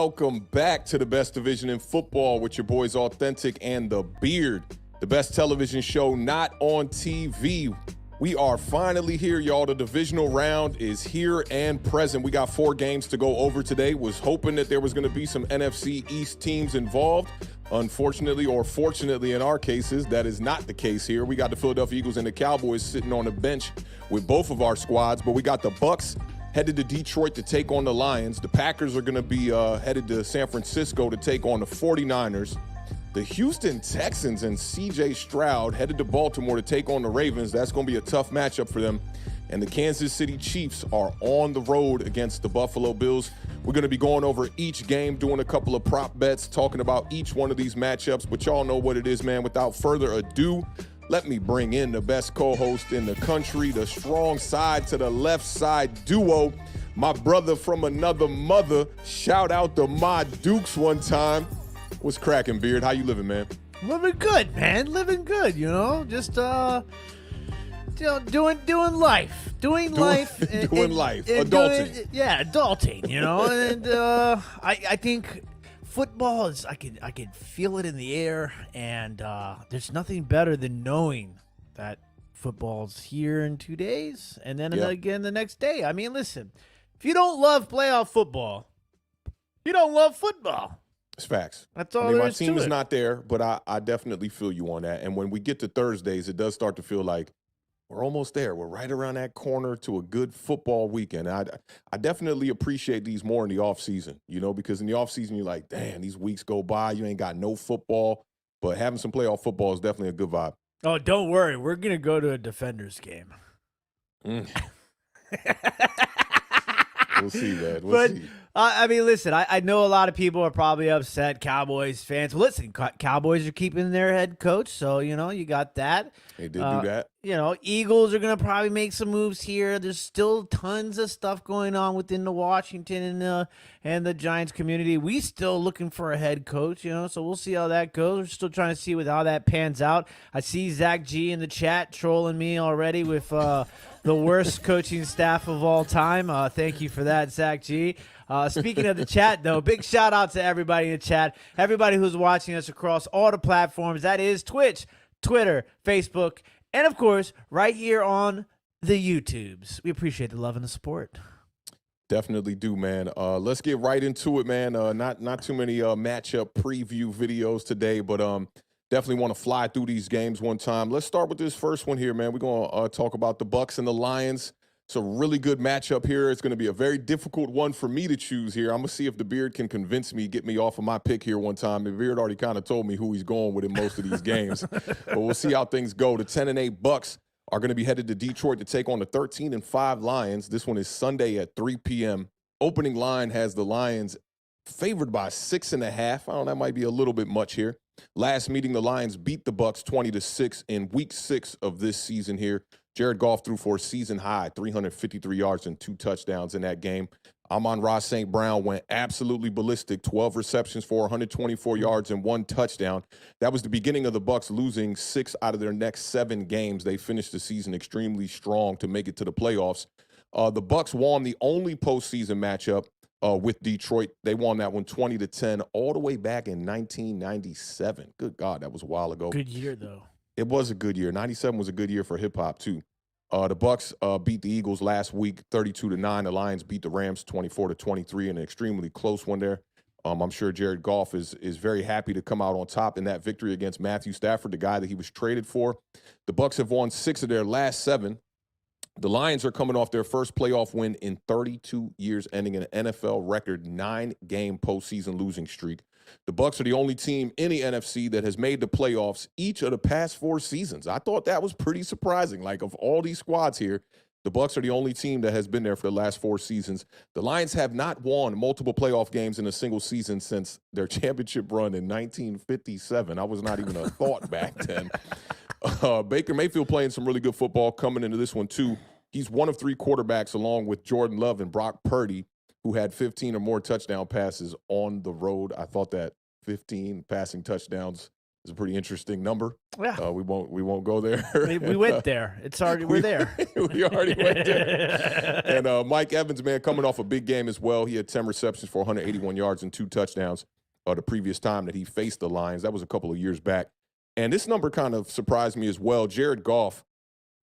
welcome back to the best division in football with your boys Awthentik and The Beard, the best television show not on TV. We are finally here, y'all. The divisional round is here and present. We got 4 games to go over today. Was hoping that there was going to be some NFC East teams involved. Unfortunately, or fortunately in our cases, that is not the case here. We got the Philadelphia Eagles and the Cowboys sitting on the bench with both of our squads, but we got the Bucs headed to Detroit to take on the Lions. The Packers are going to be headed to San Francisco to take on the 49ers. The Houston Texans and C.J. Stroud headed to Baltimore to take on the Ravens. That's going to be a tough matchup for them. And the Kansas City Chiefs are on the road against the Buffalo Bills. We're going to be going over each game, doing a couple of prop bets, talking about each one of these matchups. But y'all know what it is, man. Without further ado, let me bring in the best co-host in the country, the strong side to the left side duo, my brother from another mother. Shout out to my Dukes one time. What's cracking, Beard? How you living, man? Living good, man. Living good, you know. Just doing life. Doing life. Adulting. Adulting, you know. And I think football is, I can feel it in the air, and there's nothing better than knowing that football's here in 2 days and then again the next day. I mean, listen, if you don't love playoff football, you don't love football. It's facts. That's all there is to it. My team is not there, but I definitely feel you on that. And when we get to Thursdays, it does start to feel like we're almost there. We're right around that corner to a good football weekend. I definitely appreciate these more in the offseason, you know, because in the offseason, you're like, damn, these weeks go by. You ain't got no football. But having some playoff football is definitely a good vibe. Oh, don't worry. We're going to go to a Defenders game. We'll see, man. We'll see. I mean, listen, I know a lot of people are probably upset, Cowboys fans. Well, listen, Cowboys are keeping their head coach, so, you know, you got that. They did do that. You know, Eagles are going to probably make some moves here. There's still tons of stuff going on within the Washington and the Giants community. We still looking for a head coach, you know, so we'll see how that goes. We're still trying to see how that pans out. I see Zach G in the chat trolling me already with the worst coaching staff of all time. Thank you for that, Zach G. Speaking of the chat, though, big shout out to everybody in the chat, everybody who's watching us across all the platforms. That is Twitch, Twitter, Facebook, and, of course, right here on the YouTubes. We appreciate the love and the support. Definitely do, man. Let's get right into it, man. Not too many matchup preview videos today, but definitely want to fly through these games one time. Let's start with this first one here, man. We're going to talk about the Bucs and the Lions. It's a really good matchup here. It's going to be a very difficult one for me to choose here. I'm going to see if the Beard can convince me, get me off of my pick here one time. The Beard already kind of told me who he's going with in most of these games. But we'll see how things go. The 10-8 Bucs are going to be headed to Detroit to take on the 13-5 Lions. This one is Sunday at 3 p.m. Opening line has the Lions favored by 6.5. I don't know, that might be a little bit much here. Last meeting, the Lions beat the Bucs 20-6 in Week 6 of this season here. Jared Goff threw for a season-high 353 yards and 2 touchdowns in that game. Amon-Ra St. Brown went absolutely ballistic, 12 receptions for 124 yards and 1 touchdown. That was the beginning of the Bucs losing 6 out of their next 7 games. They finished the season extremely strong to make it to the playoffs. The Bucs won the only postseason matchup with Detroit. They won that one 20-10 all the way back in 1997. Good God, that was a while ago. Good year, though. It was a good year. 97 was a good year for hip-hop, too. The Bucs beat the Eagles last week 32-9. The Lions beat the Rams 24-23 in an extremely close one there. I'm sure Jared Goff is very happy to come out on top in that victory against Matthew Stafford, the guy that he was traded for. The Bucs have won 6 of their last 7. The Lions are coming off their first playoff win in 32 years, ending an NFL record 9-game postseason losing streak. The Bucs are the only team in the NFC that has made the playoffs each of the past 4 seasons. I thought that was pretty surprising. Like, of all these squads here, the Bucs are the only team that has been there for the last 4 seasons. The Lions have not won multiple playoff games in a single season since their championship run in 1957. I was not even a thought back then. Baker Mayfield playing some really good football coming into this one, too. He's one of 3 quarterbacks, along with Jordan Love and Brock Purdy, who had 15 or more touchdown passes on the road. I thought that 15 passing touchdowns It's a pretty interesting number. Yeah. We won't go there. We went there. It's already we're there. We already went there. And Mike Evans, man, coming off a big game as well. He had 10 receptions for 181 yards and 2 touchdowns the previous time that he faced the Lions. That was a couple of years back. And this number kind of surprised me as well. Jared Goff,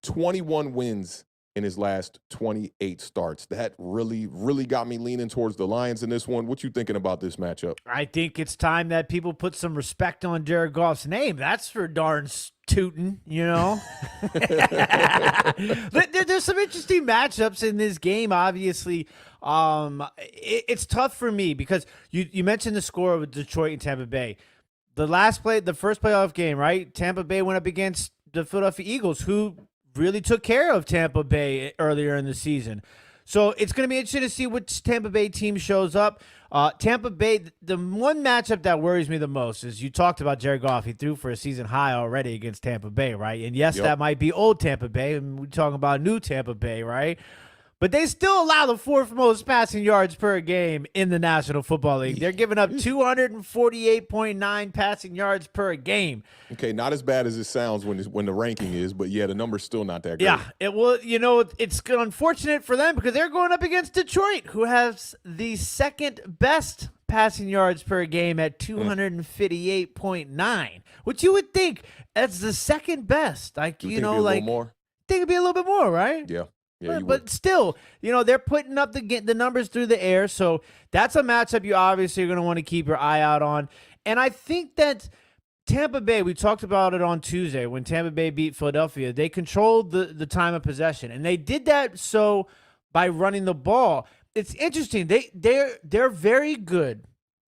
21 wins in his last 28 starts. That really, really got me leaning towards the Lions in this one. What you thinking about this matchup? I think it's time that people put some respect on Jared Goff's name. That's for darn tootin', you know? There's some interesting matchups in this game, obviously. It's tough for me because you mentioned the score with Detroit and Tampa Bay. The first playoff game, right? Tampa Bay went up against the Philadelphia Eagles, who really took care of Tampa Bay earlier in the season. So it's going to be interesting to see which Tampa Bay team shows up. Tampa Bay, the one matchup that worries me the most is you talked about Jared Goff. He threw for a season high already against Tampa Bay, right? And yes, that might be old Tampa Bay, and we're talking about new Tampa Bay, right? But they still allow the 4th most passing yards per game in the National Football League. They're giving up 248.9 passing yards per game. Okay, not as bad as it sounds when the ranking is, but yeah, the number's still not that great. Yeah, it's unfortunate for them because they're going up against Detroit, who has the second best passing yards per game at 258.9, which you would think that's the second best. Like, you know, like more. Think it'd be a little bit more, right? Yeah. Yeah, but still, they're putting up the numbers through the air. So that's a matchup you obviously are going to want to keep your eye out on. And I think that Tampa Bay, we talked about it on Tuesday when Tampa Bay beat Philadelphia. They controlled the time of possession, and they did that so by running the ball. It's interesting. They're very good.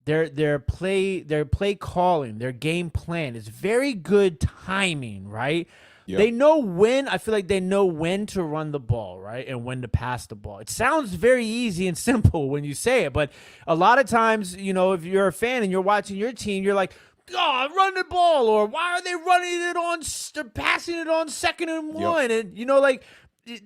Their play calling, their game plan is very good timing, right? Yep. They know when. I feel like they know when to run the ball, right, and when to pass the ball. It sounds very easy and simple when you say it, but a lot of times, if you're a fan and you're watching your team, you're like, "Oh, run the ball!" Or "Why are they running it on? They're passing it on 2nd and 1." Yep. And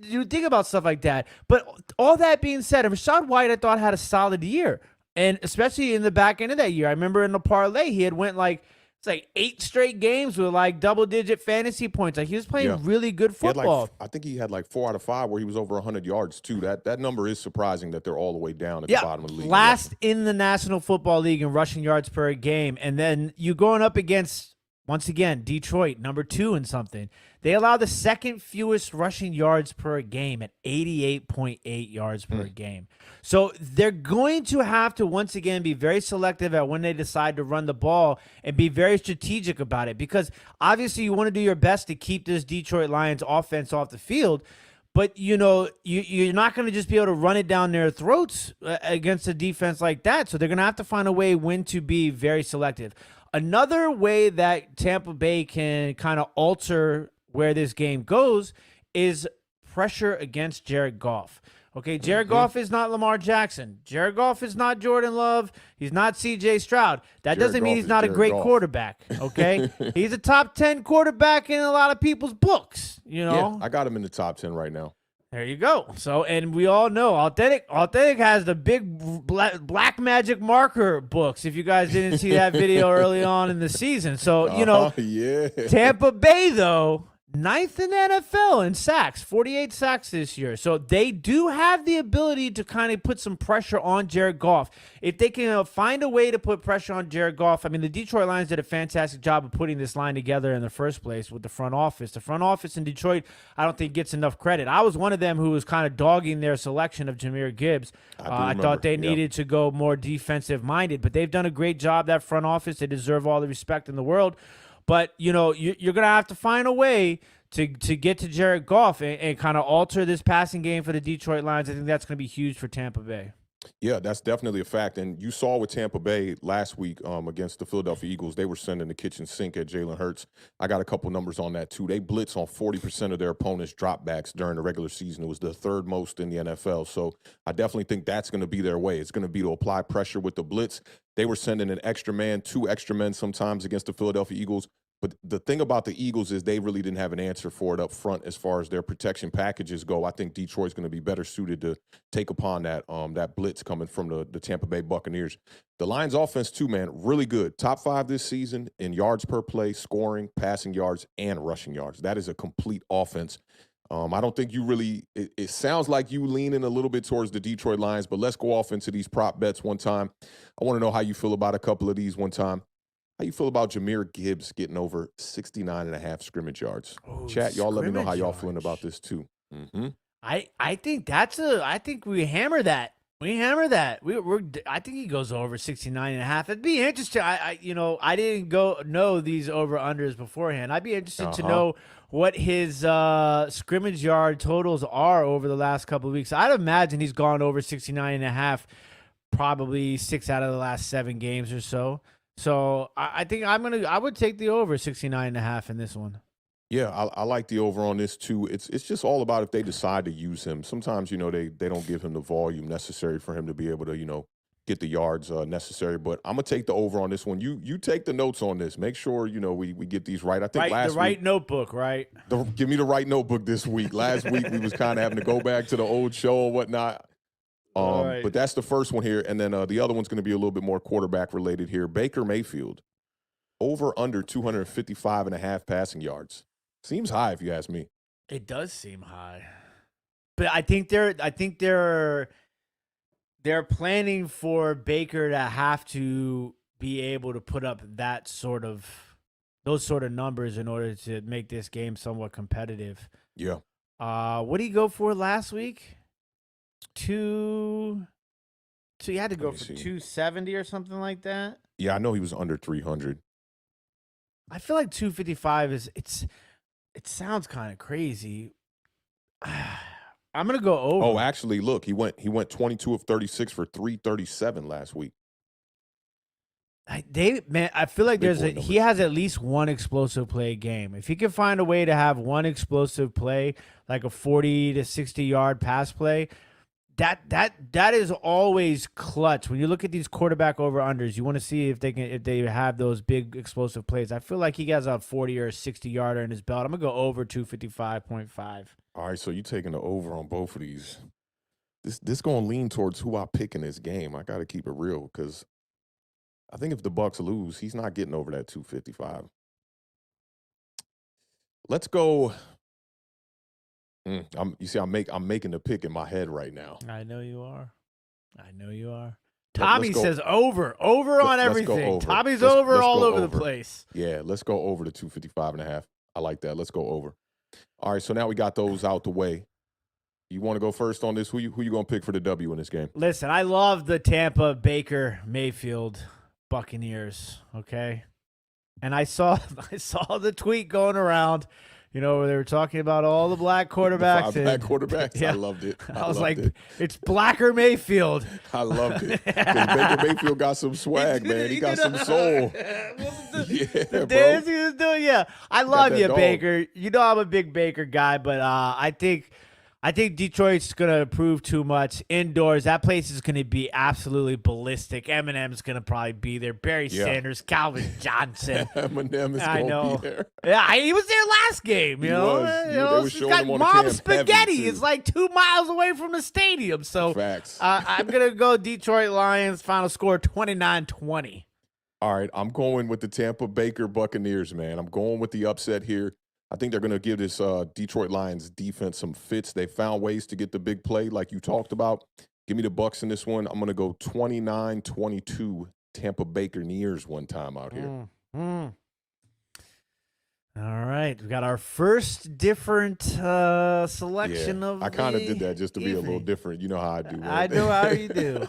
you think about stuff like that. But all that being said, Rachaad White, I thought, had a solid year, and especially in the back end of that year. I remember in the parlay, he had went like. It's like 8 straight games with like double-digit fantasy points. Like he was playing really good football. I think he had like 4 out of 5 where he was over 100 yards too. That number is surprising that they're all the way down at the bottom of the league. Last in the National Football League in rushing yards per game. And then you going up against, once again, Detroit, number 2 in something. They allow the second fewest rushing yards per game at 88.8 yards per game. So they're going to have to, once again, be very selective at when they decide to run the ball and be very strategic about it, because obviously you want to do your best to keep this Detroit Lions offense off the field. But, you're not going to just be able to run it down their throats against a defense like that. So they're going to have to find a way when to be very selective. Another way that Tampa Bay can kind of alter where this game goes is pressure against Jared Goff. Okay, Jared Goff is not Lamar Jackson. Jared Goff is not Jordan Love. He's not C.J. Stroud. That doesn't mean he's not a great quarterback, okay? He's a top 10 quarterback in a lot of people's books, Yeah, I got him in the top 10 right now. There you go. So, and we all know Awthentik has the big black magic marker books, if you guys didn't see that video early on in the season. So, Tampa Bay, though, 9th in the NFL in sacks, 48 sacks this year. So they do have the ability to kind of put some pressure on Jared Goff. If they can find a way to put pressure on Jared Goff, I mean, the Detroit Lions did a fantastic job of putting this line together in the first place with the front office. The front office in Detroit, I don't think gets enough credit. I was one of them who was kind of dogging their selection of Jahmyr Gibbs. I thought they needed to go more defensive-minded, but they've done a great job, that front office. They deserve all the respect in the world. But, you're going to have to find a way to get to Jared Goff and kind of alter this passing game for the Detroit Lions. I think that's going to be huge for Tampa Bay. Yeah, that's definitely a fact. And you saw with Tampa Bay last week against the Philadelphia Eagles, they were sending the kitchen sink at Jalen Hurts. I got a couple numbers on that, too. They blitz on 40% of their opponents' dropbacks during the regular season. It was the 3rd most in the NFL. So I definitely think that's going to be their way. It's going to be to apply pressure with the blitz. They were sending an extra man, 2 extra men sometimes against the Philadelphia Eagles. But the thing about the Eagles is they really didn't have an answer for it up front as far as their protection packages go. I think Detroit's going to be better suited to take upon that blitz coming from the Tampa Bay Buccaneers. The Lions offense too, man, really good. Top 5 this season in yards per play, scoring, passing yards, and rushing yards. That is a complete offense. I don't think you really – it sounds like you leaning a little bit towards the Detroit Lions, but let's go off into these prop bets one time. I want to know how you feel about a couple of these one time. How you feel about Jahmyr Gibbs getting over 69.5 scrimmage yards? Oh, Chat, y'all let me know how y'all scrimmage feeling yards. about this too. Mm-hmm. I think I think we hammer that. We hammer that. I think he goes over 69.5. It'd be interesting. I didn't know these over unders beforehand. I'd be interested to know what his scrimmage yard totals are over the last couple of weeks. I'd imagine he's gone over 69.5 probably 6 out of the last 7 games or so. So I think I would take the over 69.5 in this one. Yeah, I like the over on this too. It's just all about if they decide to use him. Sometimes, they don't give him the volume necessary for him to be able to, get the yards necessary. But I'm gonna take the over on this one. You take the notes on this. Make sure we get these right. I think last the right week, notebook, right? give me the right notebook this week. Last week we was kind of having to go back to the old show or whatnot. Right. But that's the first one here, and then the other one's going to be a little bit more quarterback related here. Baker Mayfield, over under 255.5 passing yards. Seems high if you ask me. It does seem high, but I think they're planning for Baker to have to be able to put up those sort of numbers in order to make this game somewhat competitive. Yeah. What did he go for last week? So you had to go for 270 or something like that. Yeah, I know he was under 300. I feel like 255 it sounds kind of crazy. I'm gonna go over. Oh, actually, look, he went 22 of 36 for 337 last week. I feel like he has at least one explosive play game. If he can find a way to have one explosive play, like a 40 to 60 yard pass play, that is always clutch. When you look at these quarterback over unders, you want to see if they have those big explosive plays. I feel like he has a 40 or a 60 yarder in his belt. I'm gonna go over 255.5. All right, so you taking the over on both of these. This gonna lean towards who I pick in this game. I got to keep it real because I think if the Bucs lose, he's not getting over that 255. Let's go. I'm making the pick in my head right now. I know you are. Tommy says over on everything. Tommy's over all over the place. Yeah, let's go over the 255.5. I like that. Let's go over. All right, so now we got those out the way. You want to go first on this? Who you going to pick for the W in this game? Listen, I love the Tampa Baker Mayfield Buccaneers, okay? And I saw the tweet going around, where they were talking about all the black quarterbacks. Black quarterbacks. Yeah. I loved it. I was like, it's Blacker Mayfield. I loved it. Baker Mayfield got some swag, man. He got some soul. The dance he was doing, yeah. I love you, Baker. I'm a big Baker guy, but I think Detroit's going to prove too much indoors. That place is going to be absolutely ballistic. Eminem's going to probably be there. Barry Sanders, Calvin Johnson. Eminem is going to be there. Yeah, he was there last game. They were It's showing got him on the Mom cam Spaghetti. heavy, It's like 2 miles away from the stadium. So facts. I'm going to go Detroit Lions. Final score 29-20. All right, I'm going with the Tampa Baker Buccaneers, man. I'm going with the upset here. I think they're going to give this Detroit Lions defense some fits. They found ways to get the big play like you talked about. Give me the Bucs in this one. I'm going to go 29-22 Tampa Bakerneers one time out here. All right. We got our first different selection of I kind of did that just to be a little different. You know how I do. Right? I know how you do.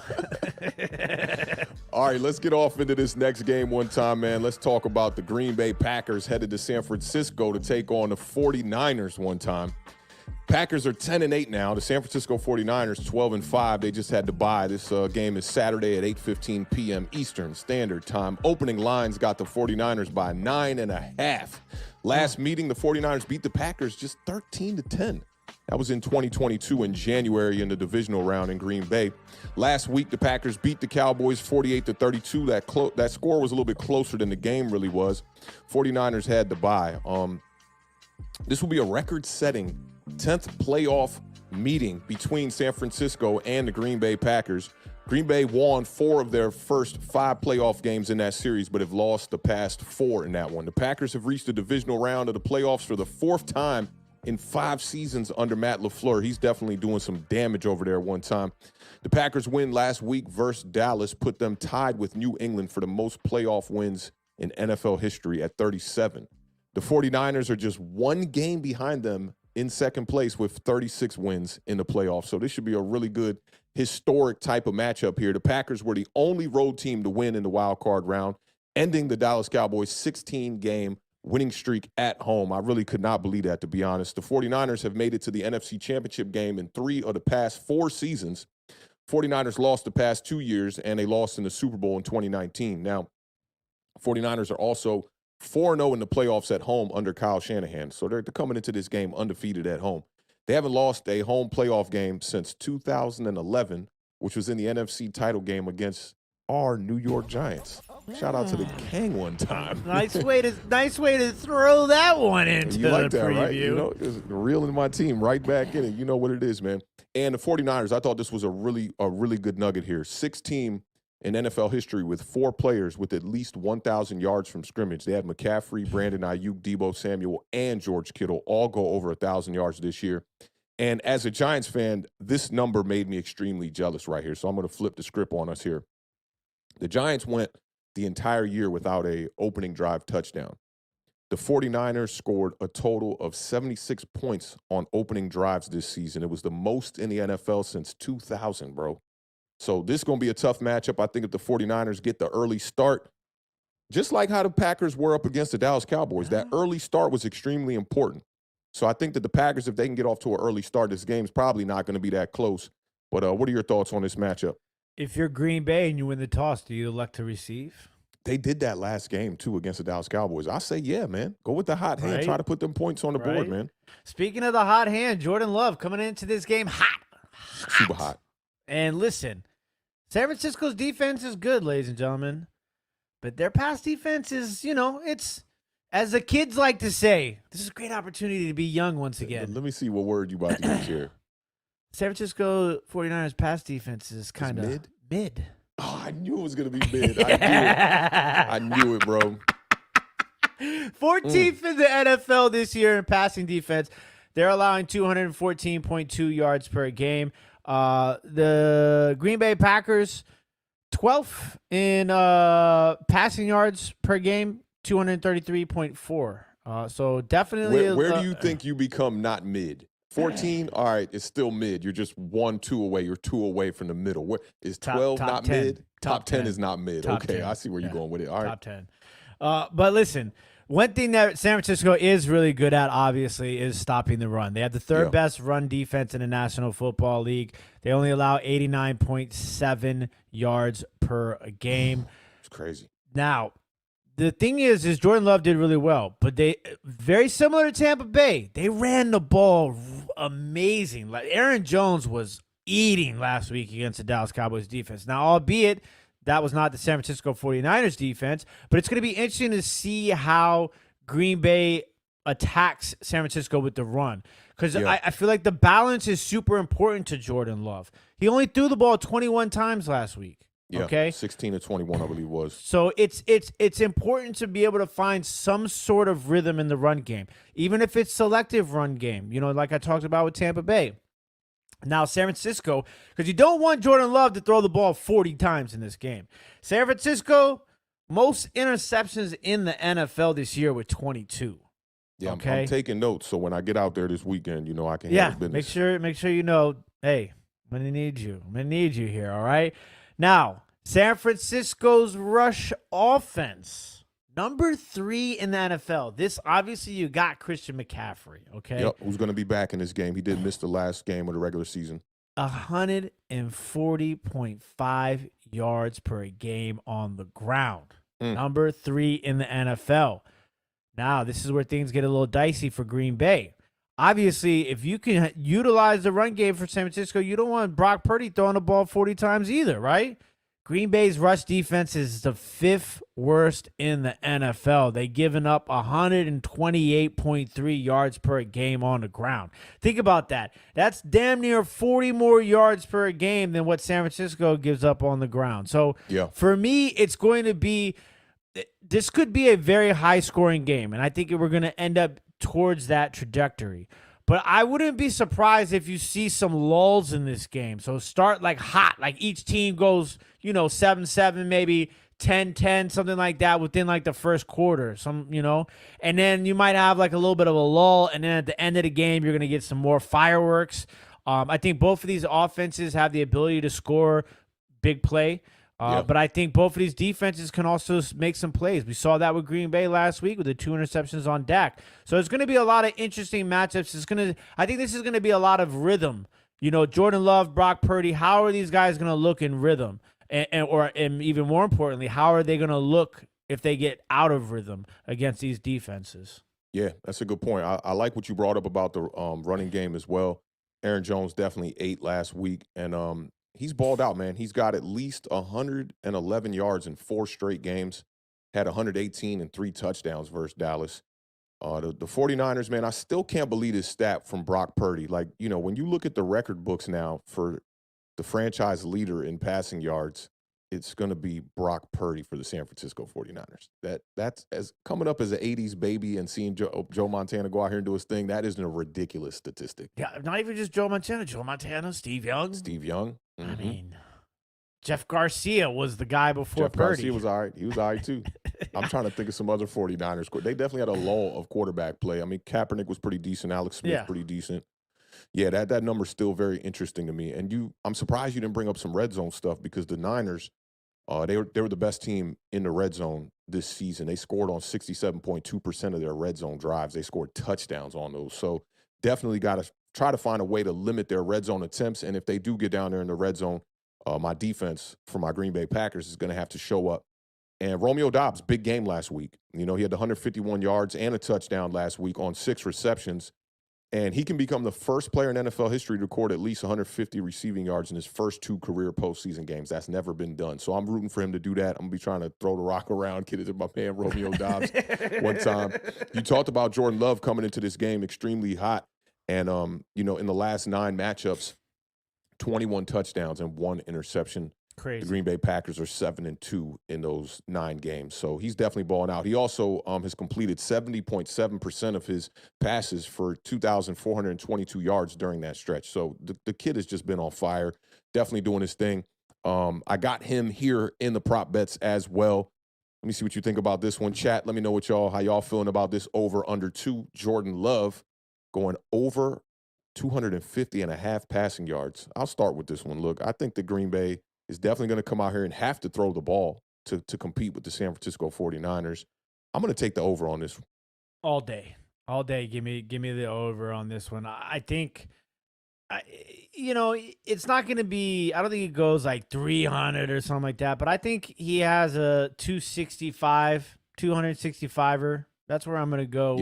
All right, let's get off into this next game one time, man. Let's talk about the Green Bay Packers headed to San Francisco to take on the 49ers one time. Packers are 10-8 now. The San Francisco 49ers 12-5. They just had to bye. This game is Saturday at 8:15 p.m. Eastern Standard Time. Opening lines got the 49ers by 9.5. Last meeting, the 49ers beat the Packers just 13-10. That was in 2022 in January in the divisional round in Green Bay. Last week, the Packers beat the Cowboys 48-32. That score was a little bit closer than the game really was. 49ers had the bye. This will be a record-setting 10th playoff meeting between San Francisco and the Green Bay Packers. Green Bay won 4 of their first 5 playoff games in that series, but have lost the past 4 in that one. The Packers have reached the divisional round of the playoffs for the 4th time in 5 seasons under Matt LaFleur. He's definitely doing some damage over there one time. The Packers' win last week versus Dallas put them tied with New England for the most playoff wins in NFL history at 37. The 49ers are just 1 game behind them in second place with 36 wins in the playoffs. So this should be a really good historic type of matchup here. The Packers were the only road team to win in the wild card round, ending the Dallas Cowboys' 16-game winning streak at home. I really could not believe that, to be honest. The 49ers have made it to the NFC Championship game in 3 of the past 4 seasons. 49ers lost the past 2 years, and they lost in the Super Bowl in 2019. Now, 49ers are also 4-0 in the playoffs at home under Kyle Shanahan. So they're coming into this game undefeated at home. They haven't lost a home playoff game since 2011, which was in the NFC title game against our New York Giants. Shout out to the Gang one time. Nice way to throw that one into you like the that, preview. right? You know, just reeling my team right back in it. You know what it is, man. And the 49ers, I thought this was a really good nugget here. 6th team in NFL history with 4 players with at least 1,000 yards from scrimmage. They had McCaffrey, Brandon Ayuk, Deebo Samuel, and George Kittle all go over 1,000 yards this year. And as a Giants fan, this number made me extremely jealous right here. So I'm going to flip the script on us here. The Giants went the entire year without a opening drive touchdown. The 49ers scored a total of 76 points on opening drives this season. It was the most in the NFL since 2000, bro. So this is going to be a tough matchup. I think if the 49ers get the early start, just like how the Packers were up against the Dallas Cowboys, that early start was extremely important. So I think that the Packers, if they can get off to an early start, this game's probably not going to be that close. But what are your thoughts on this matchup? If you're Green Bay and you win the toss, do you elect to receive? They did that last game, too, against the Dallas Cowboys. I say, yeah, man. Go with the hot hand. Right. Try to put them points on the board, man. Speaking of the hot hand, Jordan Love coming into this game hot. Super hot. And listen, San Francisco's defense is good, ladies and gentlemen. But their pass defense is, it's, as the kids like to say, this is a great opportunity to be young once again. Let me see what word you about to use here. San Francisco 49ers pass defense is kind of mid. Oh, I knew it was going to be mid. I knew it, bro. 14th in the NFL this year in passing defense. They're allowing 214.2 yards per game. The Green Bay Packers, 12th in passing yards per game, 233.4. So definitely. Where do you think you become not mid? 14, all right, it's still mid. You're just 1-2 away. You're 2 away from the middle. Where is 12 top not 10. mid? Top 10 is not mid. Top Okay, 10. I see where you're going with it. All right. Top 10. But listen, one thing that San Francisco is really good at, obviously, is stopping the run. They have the third best run defense in the National Football League. They only allow 89.7 yards per game. It's crazy. Now, the thing is Jordan Love did really well, but they very similar to Tampa Bay. They ran the ball amazing. Like Aaron Jones was eating last week against the Dallas Cowboys defense. Now, albeit that was not the San Francisco 49ers defense, but it's going to be interesting to see how Green Bay attacks San Francisco with the run. Because I feel like the balance is super important to Jordan Love. He only threw the ball 21 times last week. Yeah, okay, 16-21, I believe was. So it's important to be able to find some sort of rhythm in the run game, even if it's selective run game. Like I talked about with Tampa Bay. Now San Francisco, because you don't want Jordan Love to throw the ball 40 times in this game. San Francisco, most interceptions in the NFL this year with 22. Yeah, okay? I'm taking notes, so when I get out there this weekend, I can handle business. Make sure hey, I'm gonna need you. I'm gonna need you here. All right. Now, San Francisco's rush offense, number 3 in the NFL. This, obviously, you got Christian McCaffrey, okay? Yep, who's going to be back in this game. He did miss the last game of the regular season. 140.5 yards per game on the ground. Number 3 in the NFL. Now, this is where things get a little dicey for Green Bay. obviously, if you can utilize the run game for San Francisco, you don't want Brock Purdy throwing the ball 40 times either, right? Green Bay's rush defense is the 5th worst in the NFL. They've given up 128.3 yards per game on the ground. Think about that. That's damn near 40 more yards per game than what San Francisco gives up on the ground. So Yeah. for me, it's going to be this could be a very high scoring game, and I think we're going to end up towards that trajectory. But I wouldn't be surprised if you see some lulls in this game. So start like hot, like each team goes, 7-7, maybe 10-10, something like that within like the first quarter. And then you might have like a little bit of a lull, and then at the end of the game, you're going to get some more fireworks. I think both of these offenses have the ability to score big play. But I think both of these defenses can also make some plays. We saw that with Green Bay last week with the 2 interceptions on Dak. So it's going to be a lot of interesting matchups. I think this is going to be a lot of rhythm. Jordan Love, Brock Purdy, how are these guys going to look in rhythm? And even more importantly, how are they going to look if they get out of rhythm against these defenses? Yeah, that's a good point. I like what you brought up about the running game as well. Aaron Jones definitely ate last week, and he's balled out, man. He's got at least 111 yards in 4 straight games, had 118 and 3 touchdowns versus Dallas. The 49ers, man, I still can't believe this stat from Brock Purdy. Like, when you look at the record books now for the franchise leader in passing yards, it's going to be Brock Purdy for the San Francisco 49ers. That's as coming up as an 80s baby and seeing Joe Montana go out here and do his thing. That isn't a ridiculous statistic. Yeah, not even just Joe Montana, Steve Young. Mm-hmm. I mean, Jeff Garcia was the guy before Purdy. Garcia was all right. He was all right, too. I'm trying to think of some other 49ers. They definitely had a lull of quarterback play. I mean, Kaepernick was pretty decent. Alex Smith, pretty decent. Yeah, that number's still very interesting to me. And I'm surprised you didn't bring up some red zone stuff because the Niners, they were the best team in the red zone this season. They scored on 67.2% of their red zone drives. They scored touchdowns on those. So definitely got to try to find a way to limit their red zone attempts. And if they do get down there in the red zone, my defense for my Green Bay Packers is going to have to show up. And Romeo Doubs, big game last week. He had 151 yards and a touchdown last week on 6 receptions. And he can become the first player in NFL history to record at least 150 receiving yards in his first 2 career postseason games. That's never been done. So I'm rooting for him to do that. I'm going to be trying to throw the rock around, kid it to my man Romeo Doubs one time. You talked about Jordan Love coming into this game extremely hot. And, in the last 9 matchups, 21 touchdowns and 1 interception. Crazy. The Green Bay Packers are 7-2 in those 9 games. So he's definitely balling out. He also has completed 70.7% of his passes for 2,422 yards during that stretch. So the kid has just been on fire, definitely doing his thing. I got him here in the prop bets as well. Let me see what you think about this one. Chat, let me know how y'all feeling about this over under 2. Jordan Love going over 250.5 passing yards. I'll start with this one. Look, I think the Green Bay is definitely going to come out here and have to throw the ball to compete with the San Francisco 49ers. I'm going to take the over on this one. All day. Give me the over on this one. I think, it's not going to be, I don't think it goes like 300 or something like that, but I think he has a 265er. That's where I'm going to go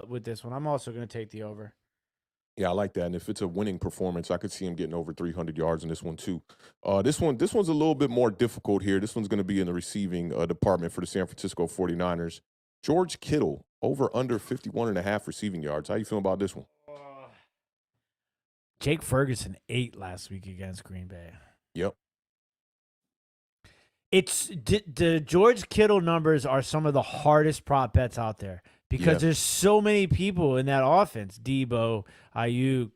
with this one. I'm also going to take the over. Yeah, I like that. And if it's a winning performance, I could see him getting over 300 yards in this one too. This one's a little bit more difficult here. This one's going to be in the receiving department for the San Francisco 49ers. George Kittle, over under 51.5 receiving yards. How you feeling about this one? Jake Ferguson 8 last week against Green Bay. Yep. It's the George Kittle numbers are some of the hardest prop bets out there. Because there's so many people in that offense, Debo, Ayuk,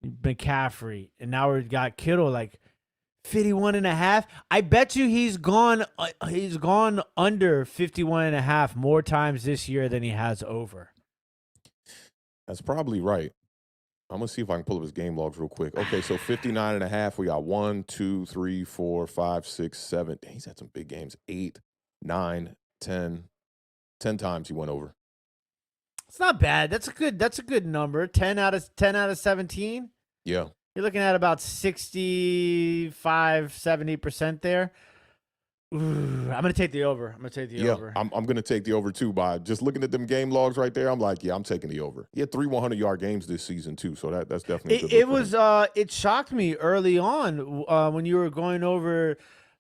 McCaffrey, and now we've got Kittle like 51.5. I bet you he's gone under 51.5 more times this year than he has over. That's probably right. I'm gonna see if I can pull up his game logs real quick. Okay, so 59.5. We got 1, 2, 3, 4, 5, 6, 7. He's had some big games. 8, 9, 10. 10 times he went over. It's not bad. That's a good number. 10 out of 17. Yeah. You're looking at about 65, 70% there. I'm gonna take the over. I'm gonna take the Yeah, over. I'm going to take the over too. By just looking at them game logs right there, I'm like, yeah, I'm taking the over. He had 3 100-yard games this season too, so that's definitely a good It look for was him. it shocked me early on when you were going over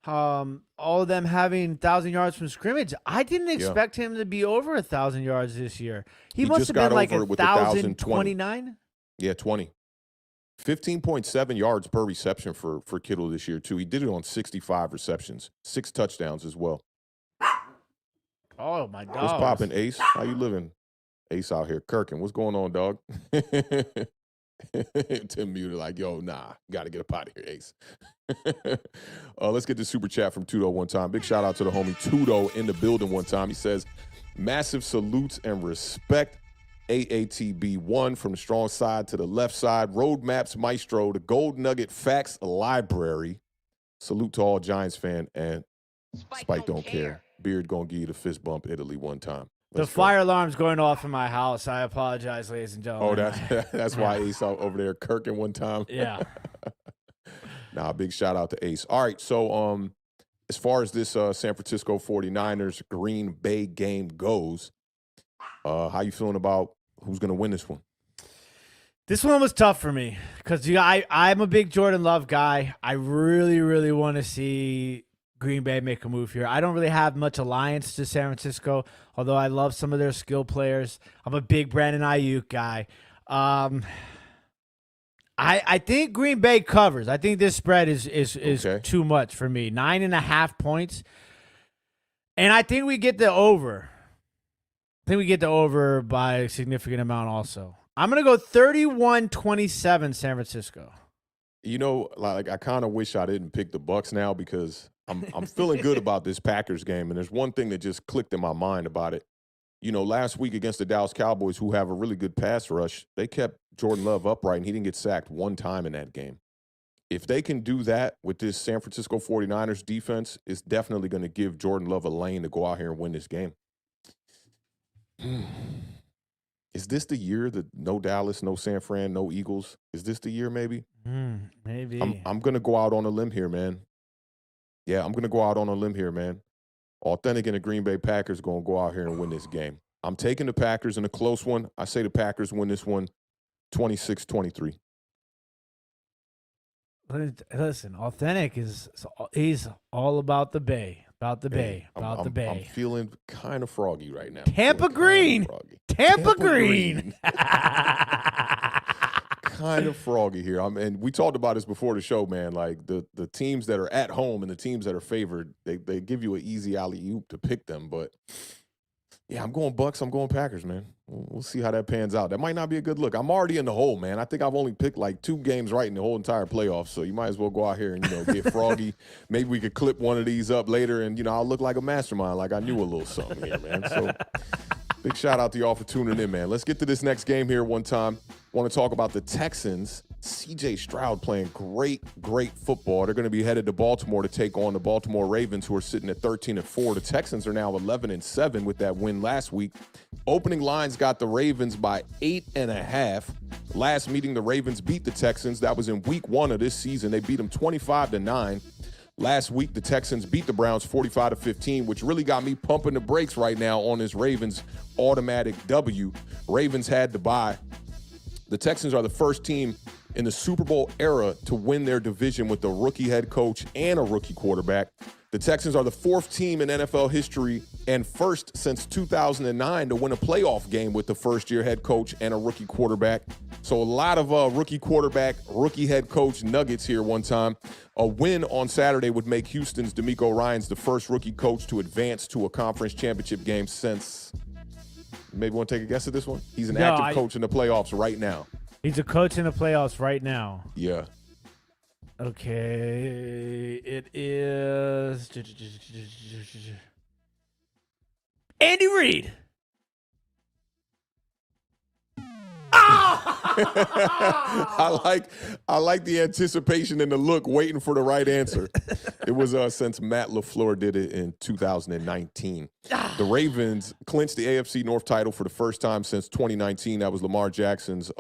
all of them having 1,000 yards from scrimmage. I didn't Yeah, expect him to be over 1,000 yards this year. He he must just have got been like over it with 1,020. 1,029. Yeah, 20. 15.7 yards per reception for Kittle this year too. He did it on 65 receptions, 6 touchdowns as well. Oh my What's dogs! popping, Ace? How you living, Ace out here? Kirkin, what's going on, dog? Tim muted like, yo, nah, got to get up out of here, Ace. Let's get the super chat from Tudo one time. Big shout out to the homie Tudo in the building one time. He says, massive salutes and respect. AATB1 from the strong side to the left side. Roadmaps Maestro, the Gold Nugget Facts Library. Salute to all Giants fan and Spike don't care. Beard gonna give you the fist bump Italy one time. The fire alarm's going off in my house. I apologize, ladies and gentlemen. Oh, that's why Ace out over there kirking one time. Yeah. Nah, big shout out to Ace. All right, so as far as this San Francisco 49ers Green Bay game goes, how you feeling about who's going to win this one? This one was tough for me because I'm a big Jordan Love guy. I really, really want to see Green Bay make a move here. I don't really have much alliance to San Francisco, although I love some of their skill players. I'm a big Brandon Ayuk guy. I think Green Bay covers. I think this spread is Okay. too much for me. 9.5 points. And I think we get the over. I think we get the over by a significant amount also. I'm going to go 31-27 San Francisco. You know, like I kind of wish I didn't pick the Bucs now because I'm feeling good about this Packers game, and there's one thing that just clicked in my mind about it. You know, last week against the Dallas Cowboys, who have a really good pass rush, they kept Jordan Love upright, and he didn't get sacked one time in that game. If they can do that with this San Francisco 49ers defense, it's definitely going to give Jordan Love a lane to go out here and win this game. Is this the year that no Dallas, no San Fran, no Eagles? Is this the year maybe? Maybe. I'm going to go out on a limb here, man. Yeah, I'm going to go out on a limb here, man. Awthentik and the Green Bay Packers going to go out here and win this game. I'm taking the Packers in a close one. I say the Packers win this one 26-23. Listen, Awthentik he's all about the Bay. About the Bay. About the Bay. I'm feeling kind of froggy right now. Tampa Green. Tampa Green. Kind of froggy here. And we talked about this before the show, man. Like the teams that are at home and the teams that are favored, they give you an easy alley-oop to pick them. But yeah, I'm going Bucks. I'm going Packers, man. We'll see how that pans out. That might not be a good look. I'm already in the hole, man. I think I've only picked like 2 games right in the whole entire playoffs. So you might as well go out here and, get froggy. Maybe we could clip one of these up later and, I'll look like a mastermind, like I knew a little something here, man. So big shout out to y'all for tuning in, man. Let's get to this next game here one time. Want to talk about the Texans. C.J. Stroud playing great football. They're going to be headed to Baltimore to take on the Baltimore Ravens, who are sitting at 13-4. The Texans are now 11-7 with that win last week. Opening lines got the Ravens by 8.5. Last meeting, the Ravens beat the Texans. That was in week 1 of this season. They beat them 25-9. Last week, the Texans beat the Browns 45-15, which really got me pumping the brakes right now on this Ravens automatic W. Ravens had to bye. The Texans are the first team in the Super Bowl era to win their division with a rookie head coach and a rookie quarterback. The Texans are the 4th team in NFL history and first since 2009 to win a playoff game with the first-year head coach and a rookie quarterback. So a lot of rookie quarterback, rookie head coach nuggets here one time. A win on Saturday would make Houston's DeMeco Ryans the first rookie coach to advance to a conference championship game since... Maybe want to take a guess at this one? He's an active coach in the playoffs right now. He's a coach in the playoffs right now. Yeah. Okay. It is Andy Reid. I like the anticipation and the look waiting for the right answer. It was since Matt LaFleur did it in 2019. The Ravens clinched the AFC North title for the first time since 2019. That was Lamar Jackson's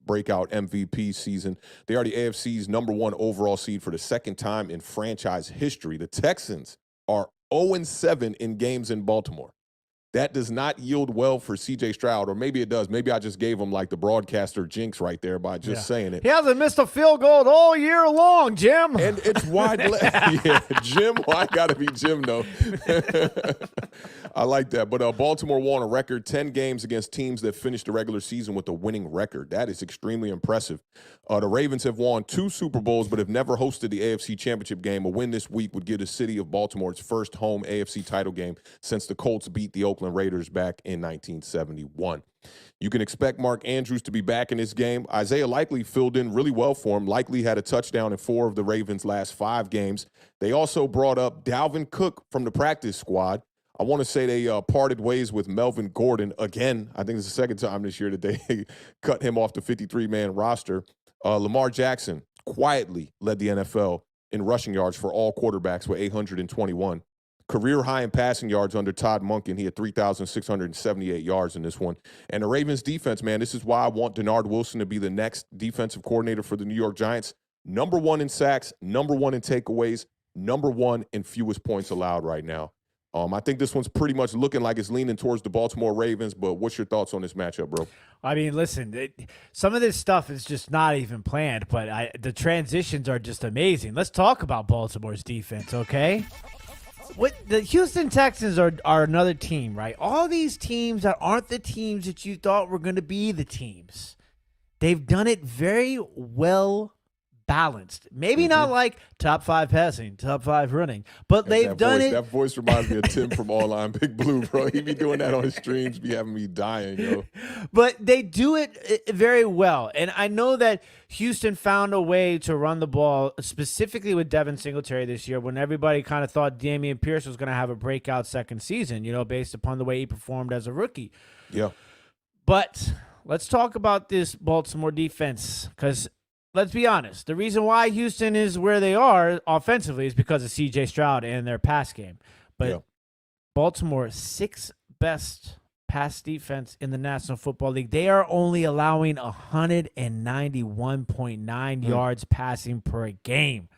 breakout MVP season. They are the AFC's #1 overall seed for the second time in franchise history. The Texans are 0-7 in games in Baltimore. That does not yield well for C.J. Stroud, or maybe it does. Maybe I just gave him like the broadcaster jinx right there by just saying it. He hasn't missed a field goal all year long, Jim. And it's wide left. Yeah, Jim. Why got to be Jim, though? I like that. But Baltimore won a record 10 games against teams that finished the regular season with a winning record. That is extremely impressive. The Ravens have won 2 Super Bowls but have never hosted the AFC Championship game. A win this week would give the city of Baltimore its first home AFC title game since the Colts beat the Oakland Raiders back in 1971. You can expect Mark Andrews to be back in this game. Isaiah Likely filled in really well for him. Likely had a touchdown in 4 of the Ravens' last 5 games. They also brought up Dalvin Cook from the practice squad. I want to say they parted ways with Melvin Gordon again. I think it's the second time this year that they cut him off the 53-man roster. Lamar Jackson quietly led the NFL in rushing yards for all quarterbacks with 821. Career high in passing yards under Todd Monken. He had 3,678 yards in this one. And the Ravens defense, man, this is why I want Denard Wilson to be the next defensive coordinator for the New York Giants. Number 1 in sacks, number 1 in takeaways, number 1 in fewest points allowed right now. I think this one's pretty much looking like it's leaning towards the Baltimore Ravens, but what's your thoughts on this matchup, bro? I mean, listen, some of this stuff is just not even planned, but the transitions are just amazing. Let's talk about Baltimore's defense, okay? The Houston Texans are another team, right? All these teams that aren't the teams that you thought were going to be the teams, they've done it very well balanced. Maybe not like top 5 passing, top 5 running, but they've done it. That voice reminds me of Tim from All Line Big Blue, bro. He be doing that on his streams, be having me dying, yo. But they do it very well. And I know that Houston found a way to run the ball, specifically with Devin Singletary this year, when everybody kind of thought Dameon Pierce was going to have a breakout second season, based upon the way he performed as a rookie. Yeah. But let's talk about this Baltimore defense, because let's be honest. The reason why Houston is where they are offensively is because of C.J. Stroud and their pass game. But Baltimore, 6th best pass defense in the National Football League. They are only allowing 191.9 yards passing per game.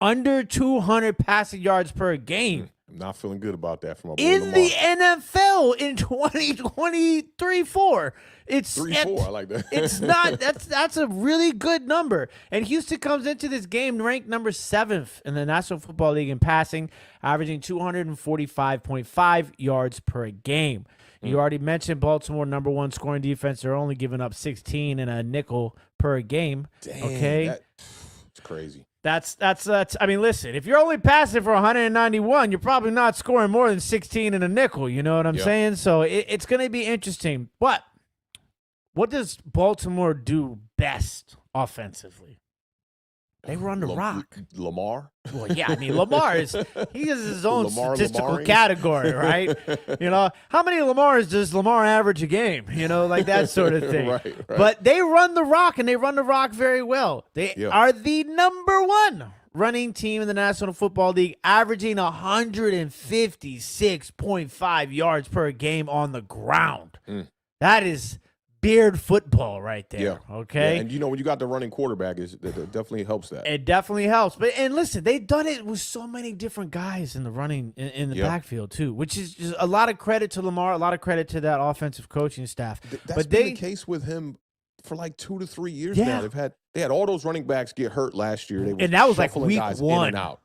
Under 200 passing yards per game. I'm not feeling good about that from my boy in Lamar. The NFL in 2023-4. It's 3-4. I like that. It's not. That's a really good number. And Houston comes into this game ranked number 7th in the National Football League in passing, averaging 245.5 yards per game. You already mentioned Baltimore, number 1 scoring defense. They're only giving up 16 and a nickel per game. Dang, okay, it's crazy. That's. I mean, listen. If you're only passing for 191, you're probably not scoring more than 16 and a nickel. You know what I'm saying? So it's going to be interesting. But what does Baltimore do best offensively? They run the rock. Lamar? Well, yeah, I mean, Lamar he has his own statistical Lamaring? Category, right? How many Lamars does Lamar average a game? Like that sort of thing. Right. But they run the rock, and they run the rock very well. They are the number 1 running team in the National Football League, averaging 156.5 yards per game on the ground. That is Beard football right there. Okay. Yeah, and when you got the running quarterback, it definitely helps that. It definitely helps. And listen, they've done it with so many different guys in the running in the backfield too, which is just a lot of credit to Lamar, a lot of credit to that offensive coaching staff. That's been the case with him for like 2 to 3 years now. They had all those running backs get hurt last year. And that was like week guys 1. in and out.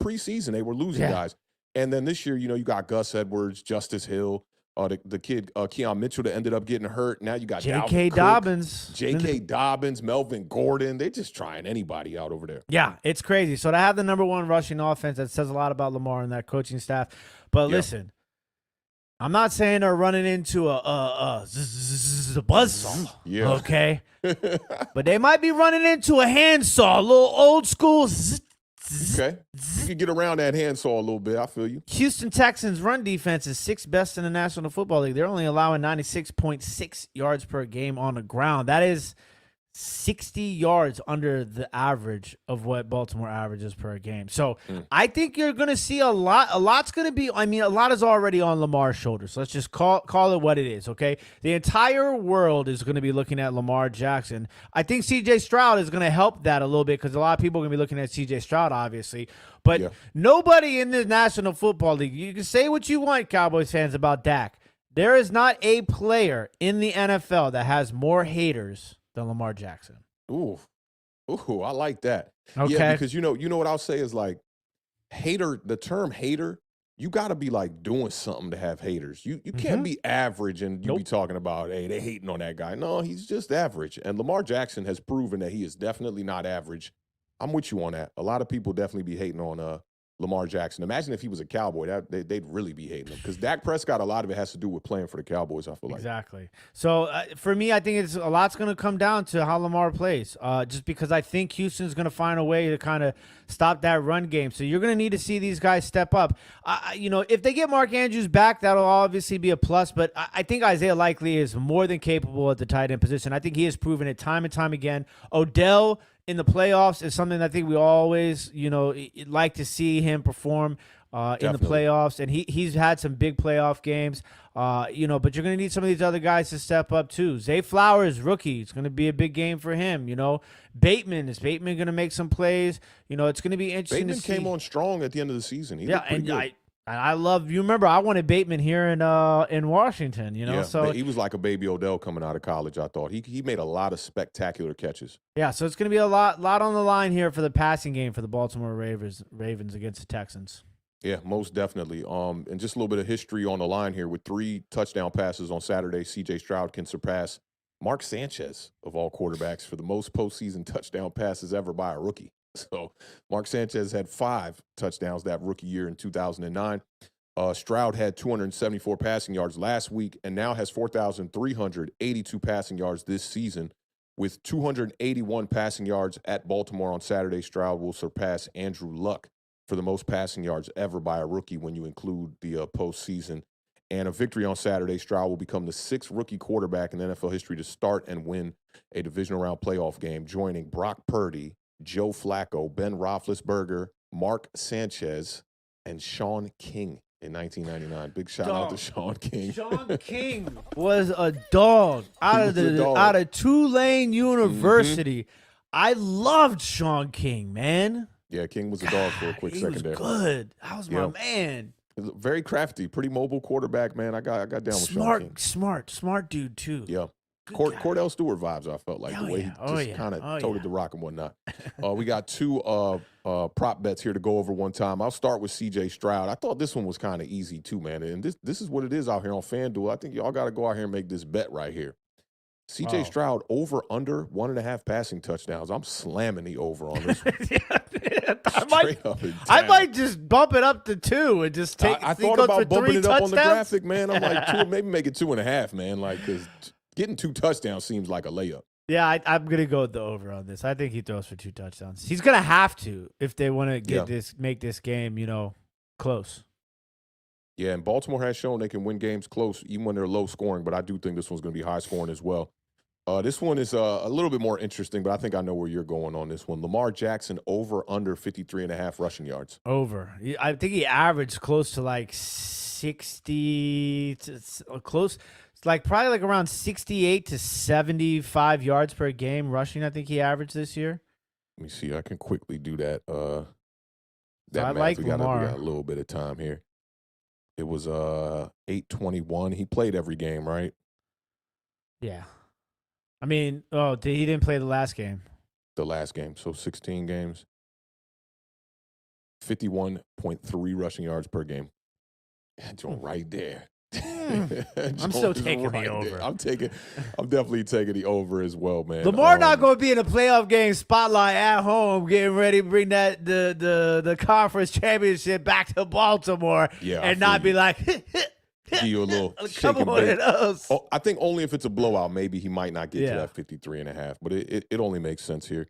Preseason, they were losing guys. And then this year, you got Gus Edwards, Justice Hill, the kid Keon Mitchell that ended up getting hurt. Now you got J.K. Dobbins, Melvin Gordon. They're just trying anybody out over there. Yeah, it's crazy. So to have the number 1 rushing offense, that says a lot about Lamar and that coaching staff. But listen, I'm not saying they're running into a buzzsaw. Okay? But they might be running into a handsaw, a little old school. Okay. You can get around that handsaw a little bit. I feel you. Houston Texans run defense is 6th best in the National Football League. They're only allowing 96.6 yards per game on the ground. That is 60 yards under the average of what Baltimore averages per game. So I think you're going to see a lot. A lot's going to be, I mean, a lot is already on Lamar's shoulders. Let's just call it what it is, okay? The entire world is going to be looking at Lamar Jackson. I think C.J. Stroud is going to help that a little bit because a lot of people are going to be looking at C.J. Stroud, obviously. But nobody in the National Football League, you can say what you want, Cowboys fans, about Dak. There is not a player in the NFL that has more haters than Lamar Jackson. Ooh, I like that. Okay. Yeah, because you know what I'll say is like hater. The term hater, you got to be like doing something to have haters. You can't be average and you be talking about, hey, they hating on that guy. No, he's just average. And Lamar Jackson has proven that he is definitely not average. I'm with you on that. A lot of people definitely be hating on Lamar Jackson. Imagine if he was a Cowboy, they'd really be hating him because Dak Prescott, a lot of it has to do with playing for the Cowboys, I feel like. Exactly. So for me, I think a lot's going to come down to how Lamar plays, just because I think Houston's going to find a way to kind of stop that run game. So you're going to need to see these guys step up. If they get Mark Andrews back, that'll obviously be a plus, but I think Isaiah Likely is more than capable at the tight end position. I think he has proven it time and time again. Odell in the playoffs is something I think we always, like to see him perform in the playoffs. And he's had some big playoff games, but you're going to need some of these other guys to step up too. Zay Flowers, rookie. It's going to be a big game for him. Bateman, is Bateman going to make some plays? It's going to be interesting to see. Bateman came on strong at the end of the season. He looked pretty good. I love, you remember, I wanted Bateman here in Washington, so he was like a baby Odell coming out of college, I thought. He made a lot of spectacular catches. Yeah, so it's going to be a lot on the line here for the passing game for the Baltimore Ravens against the Texans. Yeah, most definitely. And just a little bit of history on the line here. With 3 touchdown passes on Saturday, C.J. Stroud can surpass Mark Sanchez of all quarterbacks for the most postseason touchdown passes ever by a rookie. So Mark Sanchez had 5 touchdowns that rookie year in 2009. Stroud had 274 passing yards last week and now has 4,382 passing yards this season. With 281 passing yards at Baltimore on Saturday, Stroud will surpass Andrew Luck for the most passing yards ever by a rookie when you include the postseason. And a victory on Saturday, Stroud will become the 6th rookie quarterback in NFL history to start and win a divisional round playoff game, joining Brock Purdy, Joe Flacco, Ben Roethlisberger, Mark Sanchez, and Sean King in 1999. Big shout out to Sean King. Sean King was a dog out of Tulane University. I loved Sean King, man. Yeah, King was a dog for a quick second there. He was good. That was my man. Very crafty, pretty mobile quarterback, man. I got down with Sean King. Smart dude too. Yeah. Cordell Stewart vibes, I felt like, the way he just kind of toted the rock and whatnot. We got 2 prop bets here to go over one time. I'll start with C.J. Stroud. I thought this one was kind of easy too, man. And this is what it is out here on FanDuel. I think y'all got to go out here and make this bet right here. C.J. Stroud over under 1.5 passing touchdowns. I'm slamming the over on this one. I might just bump it up to 2 and just take. I thought about bumping it up on the graphic, man. I'm like, maybe make it 2.5, man. Like, because getting 2 touchdowns seems like a layup. Yeah, I'm gonna go with the over on this. I think he throws for 2 touchdowns. He's gonna have to if they want to make this game, close. Yeah, and Baltimore has shown they can win games close even when they're low scoring, but I do think this one's going to be high scoring as well. This one is a little bit more interesting, but I think I know where you're going on this one. Lamar Jackson over under 53.5 rushing yards. Over. I think he averaged close to like 60 close. It's like probably like around 68 to 75 yards per game rushing. I think he averaged this year. Let me see. I can quickly do that. I like Lamar. We got a little bit of time here. It was 821. He played every game, right? Yeah. I mean, he didn't play the last game. The last game, so 16 games. 51.3 rushing yards per game. That joint right there. I'm still taking the over. I'm definitely taking the over as well, man. Lamar not going to be in a playoff game spotlight at home, getting ready to bring that the conference championship back to Baltimore, and not be like, give you a little come on at us. Oh, I think only if it's a blowout, maybe he might not get to that 53.5, but it only makes sense here.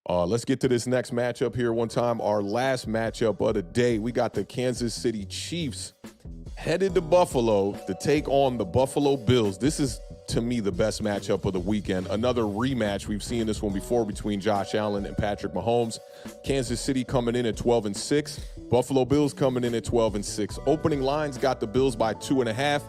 Let's get to this next matchup here one time. Our last matchup of the day, we got the Kansas City Chiefs headed to Buffalo to take on the Buffalo Bills. This is to me, the best matchup of the weekend. Another rematch. We've seen this one before between Josh Allen and Patrick Mahomes. Kansas City coming in at 12-6. Buffalo Bills coming in at 12-6. Opening lines got the Bills by 2.5.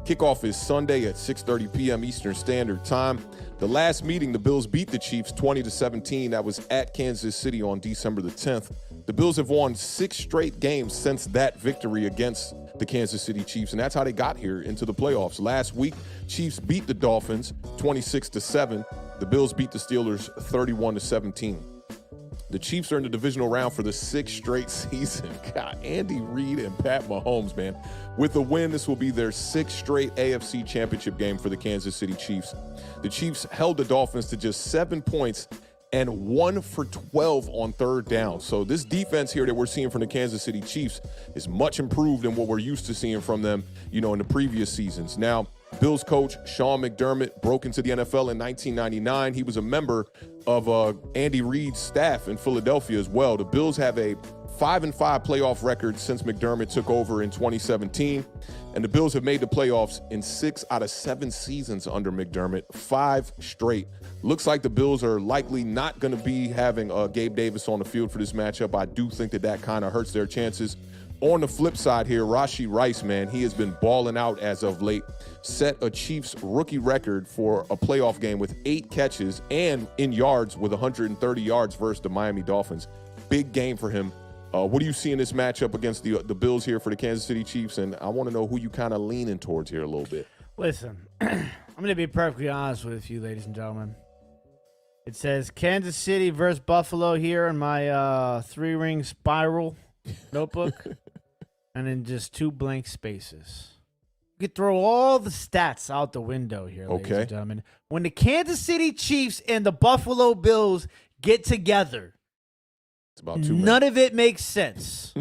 Kickoff is Sunday at 6:30 p.m. Eastern Standard Time. The last meeting, the Bills beat the Chiefs 20-17. That was at Kansas City on December the 10th. The Bills have won 6 straight games since that victory against the Kansas City Chiefs, and that's how they got here into the playoffs. Last week, Chiefs beat the Dolphins 26-7. The Bills beat the Steelers 31-17. The Chiefs are in the divisional round for the 6th straight season. God, Andy Reid and Pat Mahomes, man. With a win, this will be their 6th straight AFC championship game for the Kansas City Chiefs. The Chiefs held the Dolphins to just 7 points and 1 for 12 on third down. So this defense here that we're seeing from the Kansas City Chiefs is much improved than what we're used to seeing from them, in the previous seasons. Now, Bills coach Sean McDermott broke into the NFL in 1999. He was a member of Andy Reid's staff in Philadelphia as well. The Bills have a 5-5 playoff record since McDermott took over in 2017. And the Bills have made the playoffs in 6 out of 7 seasons under McDermott, 5 straight. Looks like the Bills are likely not going to be having Gabe Davis on the field for this matchup. I do think that kind of hurts their chances. On the flip side here, Rashee Rice, man, he has been balling out as of late. Set a Chiefs rookie record for a playoff game with 8 catches and in yards with 130 yards versus the Miami Dolphins. Big game for him. What do you see in this matchup against the Bills here for the Kansas City Chiefs? And I want to know who you kind of leaning towards here a little bit. Listen, I'm going to be perfectly honest with you, ladies and gentlemen. It says Kansas City versus Buffalo here in my 3-ring spiral notebook. And then just 2 blank spaces. You could throw all the stats out the window here, ladies and gentlemen. When the Kansas City Chiefs and the Buffalo Bills get together, it's about 2 none of it makes sense.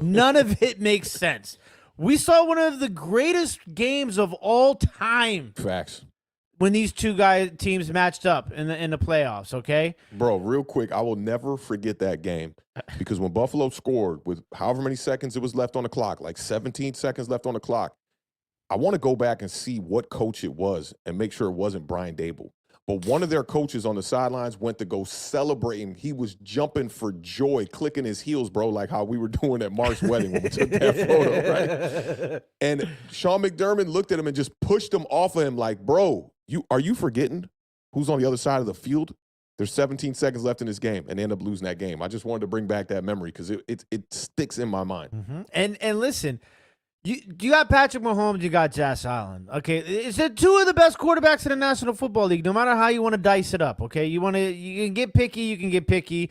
None of it makes sense. We saw one of the greatest games of all time. Facts. When these two teams matched up in the playoffs, okay? Bro, real quick, I will never forget that game because when Buffalo scored with however many seconds it was left on the clock, like 17 seconds left on the clock, I want to go back and see what coach it was and make sure it wasn't Brian Dable. But one of their coaches on the sidelines went to go celebrate him. He was jumping for joy, clicking his heels, bro, like how we were doing at Mark's wedding when we took that photo, right? And Sean McDermott looked at him and just pushed him off of him like, bro, are you forgetting who's on the other side of the field? There's 17 seconds left in this game, and they end up losing that game. I just wanted to bring back that memory because it sticks in my mind. Mm-hmm. And listen, you got Patrick Mahomes, you got Josh Allen. Okay, it's the 2 of the best quarterbacks in the National Football League. No matter how you want to dice it up, okay, you can get picky, you can get picky.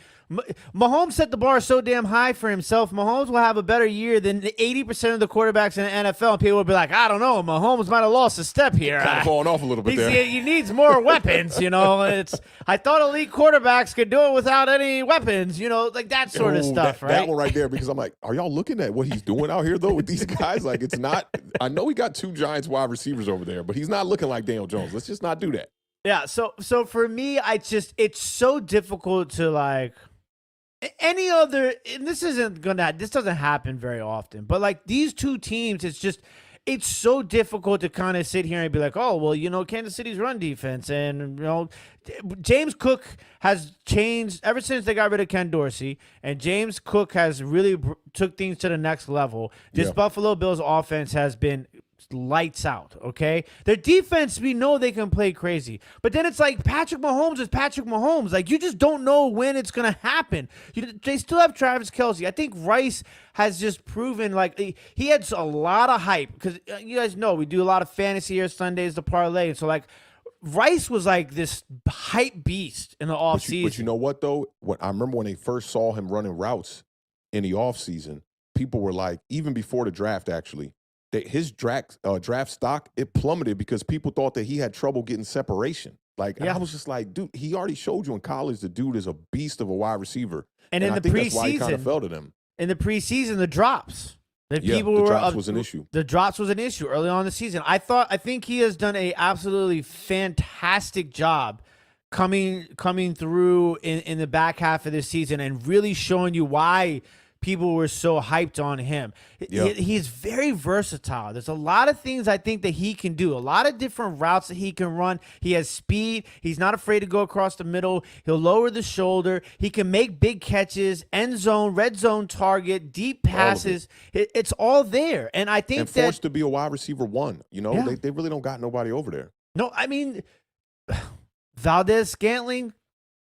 Mahomes set the bar so damn high for himself. Mahomes will have a better year than 80% of the quarterbacks in the NFL. And people will be like, I don't know, Mahomes might have lost a step here. Kind of falling off a little bit there. He needs more weapons, I thought elite quarterbacks could do it without any weapons, like that sort of stuff, right? That one right there, because I'm like, are y'all looking at what he's doing out here, though, with these guys? Like, it's not – I know he got 2 Giants wide receivers over there, but he's not looking like Daniel Jones. Let's just not do that. Yeah, so for me, it's so difficult to, like – any other, and this doesn't happen very often, but like these 2 teams, it's so difficult to kind of sit here and be like, oh, well, Kansas City's run defense and, James Cook has changed ever since they got rid of Ken Dorsey, and James Cook has really took things to the next level. This Buffalo Bills offense has been lights out, okay? Their defense, we know they can play crazy. But then it's like Patrick Mahomes is Patrick Mahomes. Like, you just don't know when it's going to happen. They still have Travis Kelce. I think Rice has just proven, like, he had a lot of hype. Because you guys know we do a lot of fantasy here Sundays to parlay. So, like, Rice was like this hype beast in the offseason. But you know what, though? I remember when they first saw him running routes in the offseason, people were like, even before the draft, actually, that his draft stock, it plummeted because people thought that he had trouble getting separation. Like, I was just like, dude, he already showed you in college the dude is a beast of a wide receiver. And in I the think preseason, that's why he kind of fell to them. In the preseason, the drops. The drops was an issue. The drops was an issue early on in the season. I think he has done a absolutely fantastic job coming through in the back half of this season and really showing you why people were so hyped on him. Yeah. He's very versatile. There's a lot of things I think that he can do, a lot of different routes that he can run. He has speed. He's not afraid to go across the middle. He'll lower the shoulder. He can make big catches, end zone, red zone target, deep passes. It's all there. And I think and forced to be a wide receiver one. You know, Yeah. they really don't got nobody over there. No, I mean, Valdez Scantling,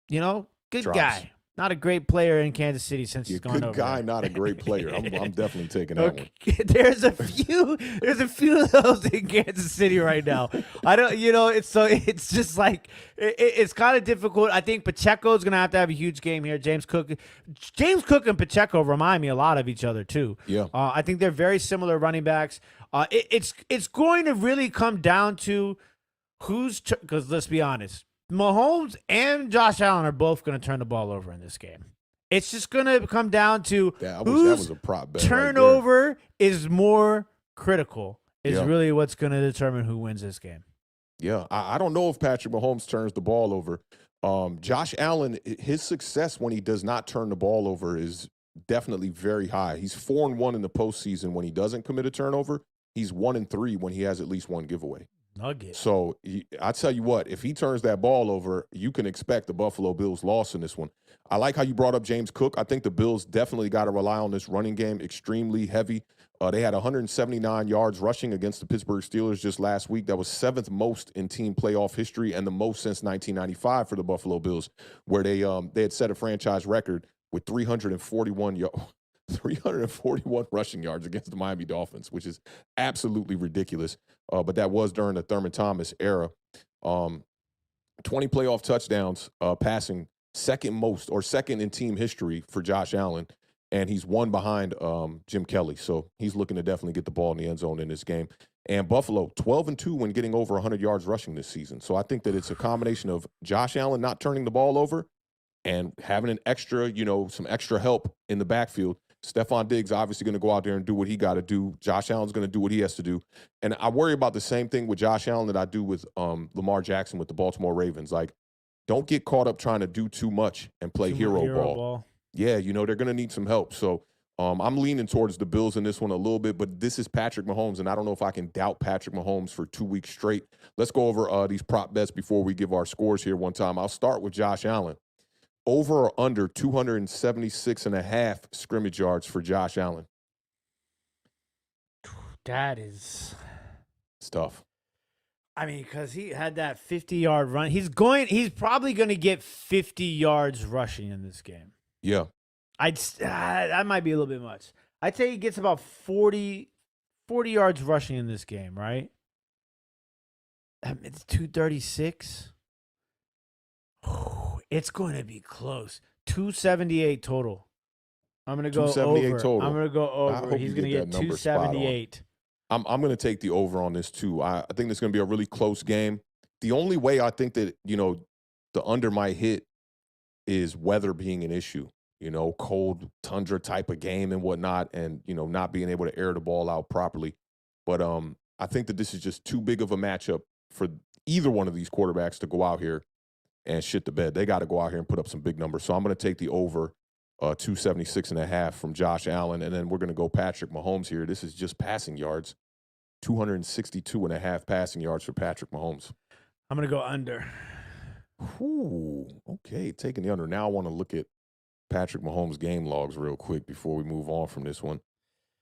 you know, good Drops. guy. Not a great player in Kansas City since he's gone Good over guy, there. not a great player. I'm definitely taking that one. There's a few of those in Kansas City right now. I don't, you know, it's just like it's kind of difficult. I think Pacheco's gonna have to have a huge game here. James Cook and Pacheco remind me a lot of each other too. Yeah. I think they're very similar running backs. It's going to really come down to because let's be honest, Mahomes and Josh Allen are both going to turn the ball over in this game. It's just going to come down to I wish that whose was a prop bet turnover is more critical is Yeah. really what's going to determine who wins this game. Yeah, I don't know if Patrick Mahomes turns the ball over. Josh Allen, his success when he does not turn the ball over is definitely very high. He's 4-1 in the postseason when he doesn't commit a turnover. He's 1-3 when he has at least one giveaway. Nugget. So I tell you what, if he turns that ball over, you can expect the Buffalo Bills loss in this one. I like how you brought up James Cook. I think the Bills definitely got to rely on this running game extremely heavy. They had 179 yards rushing against the Pittsburgh Steelers just last week. That was 7th most in team playoff history and the most since 1995 for the Buffalo Bills, where they had set a franchise record with 341 rushing yards against the Miami Dolphins, which is absolutely ridiculous. But that was during the Thurman Thomas era. 20 playoff touchdowns passing, second in team history for Josh Allen. And he's one behind Jim Kelly. So he's looking to definitely get the ball in the end zone in this game. And Buffalo, 12-2 when getting over 100 yards rushing this season. So I think that it's a combination of Josh Allen not turning the ball over and having an extra, some extra help in the backfield. Stephon Diggs obviously going to go out there and do what he got to do. Josh Allen's going to do what he has to do. And I worry about the same thing with Josh Allen that I do with Lamar Jackson with the Baltimore Ravens. Like, don't get caught up trying to do too much and play hero ball. Yeah, they're going to need some help. So I'm leaning towards the Bills in this one a little bit, but this is Patrick Mahomes, and I don't know if I can doubt Patrick Mahomes for 2 weeks straight. Let's go over these prop bets before we give our scores here one time. I'll start with Josh Allen. Over or under 276.5 scrimmage yards for Josh Allen? It's tough. I mean, because he had that 50-yard run. He's probably going to get 50 yards rushing in this game. Yeah. That might be a little bit much. I'd say he gets about 40 yards rushing in this game, right? It's 236. It's going to be close. 278 total. I'm going to go over. 278 total. I'm going to go over. He's going to get 278. I'm going to take the over on this too. I think it's going to be a really close game. The only way I think that, the under might hit is weather being an issue. Cold tundra type of game and whatnot, and, not being able to air the ball out properly. But I think that this is just too big of a matchup for either one of these quarterbacks to go out here and shit the bed. They got to go out here and put up some big numbers. So I'm going to take the over 276.5 from Josh Allen, and then we're going to go Patrick Mahomes here. This is just passing yards, 262.5 passing yards for Patrick Mahomes. I'm going to go under. Ooh, okay, taking the under. Now I want to look at Patrick Mahomes' game logs real quick before we move on from this one.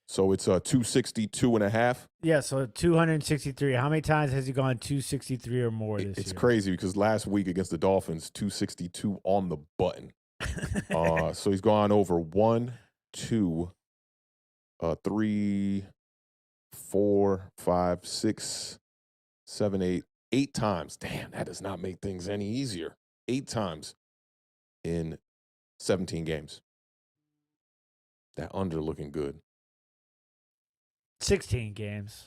So it's 262.5. Yeah, so 263. How many times has he gone 263 or more this year? It's crazy because last week against the Dolphins, 262 on the button. So he's gone over 1, 2, 3, 4, 5, 6, 7, 8 times. Damn, that does not make things any easier. 8 times in 17 games. That under looking good. 16 games.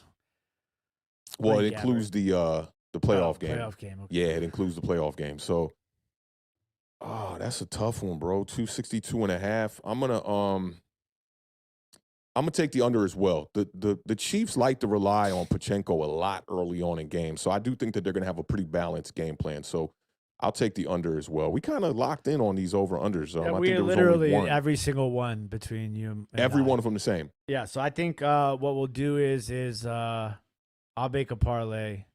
Well, it includes the playoff game. Playoff game. Okay. Yeah, it includes the playoff game. So, that's a tough one, bro. 262.5. I'm gonna take the under as well. The Chiefs like to rely on Pacheco a lot early on in games, so I do think that they're gonna have a pretty balanced game plan. So I'll take the under as well. We kind of locked in on these over-unders. Yeah, I think we there was literally only one. every single one between you and Every I. one of them the same. Yeah, so I think what we'll do is I'll make a parlay,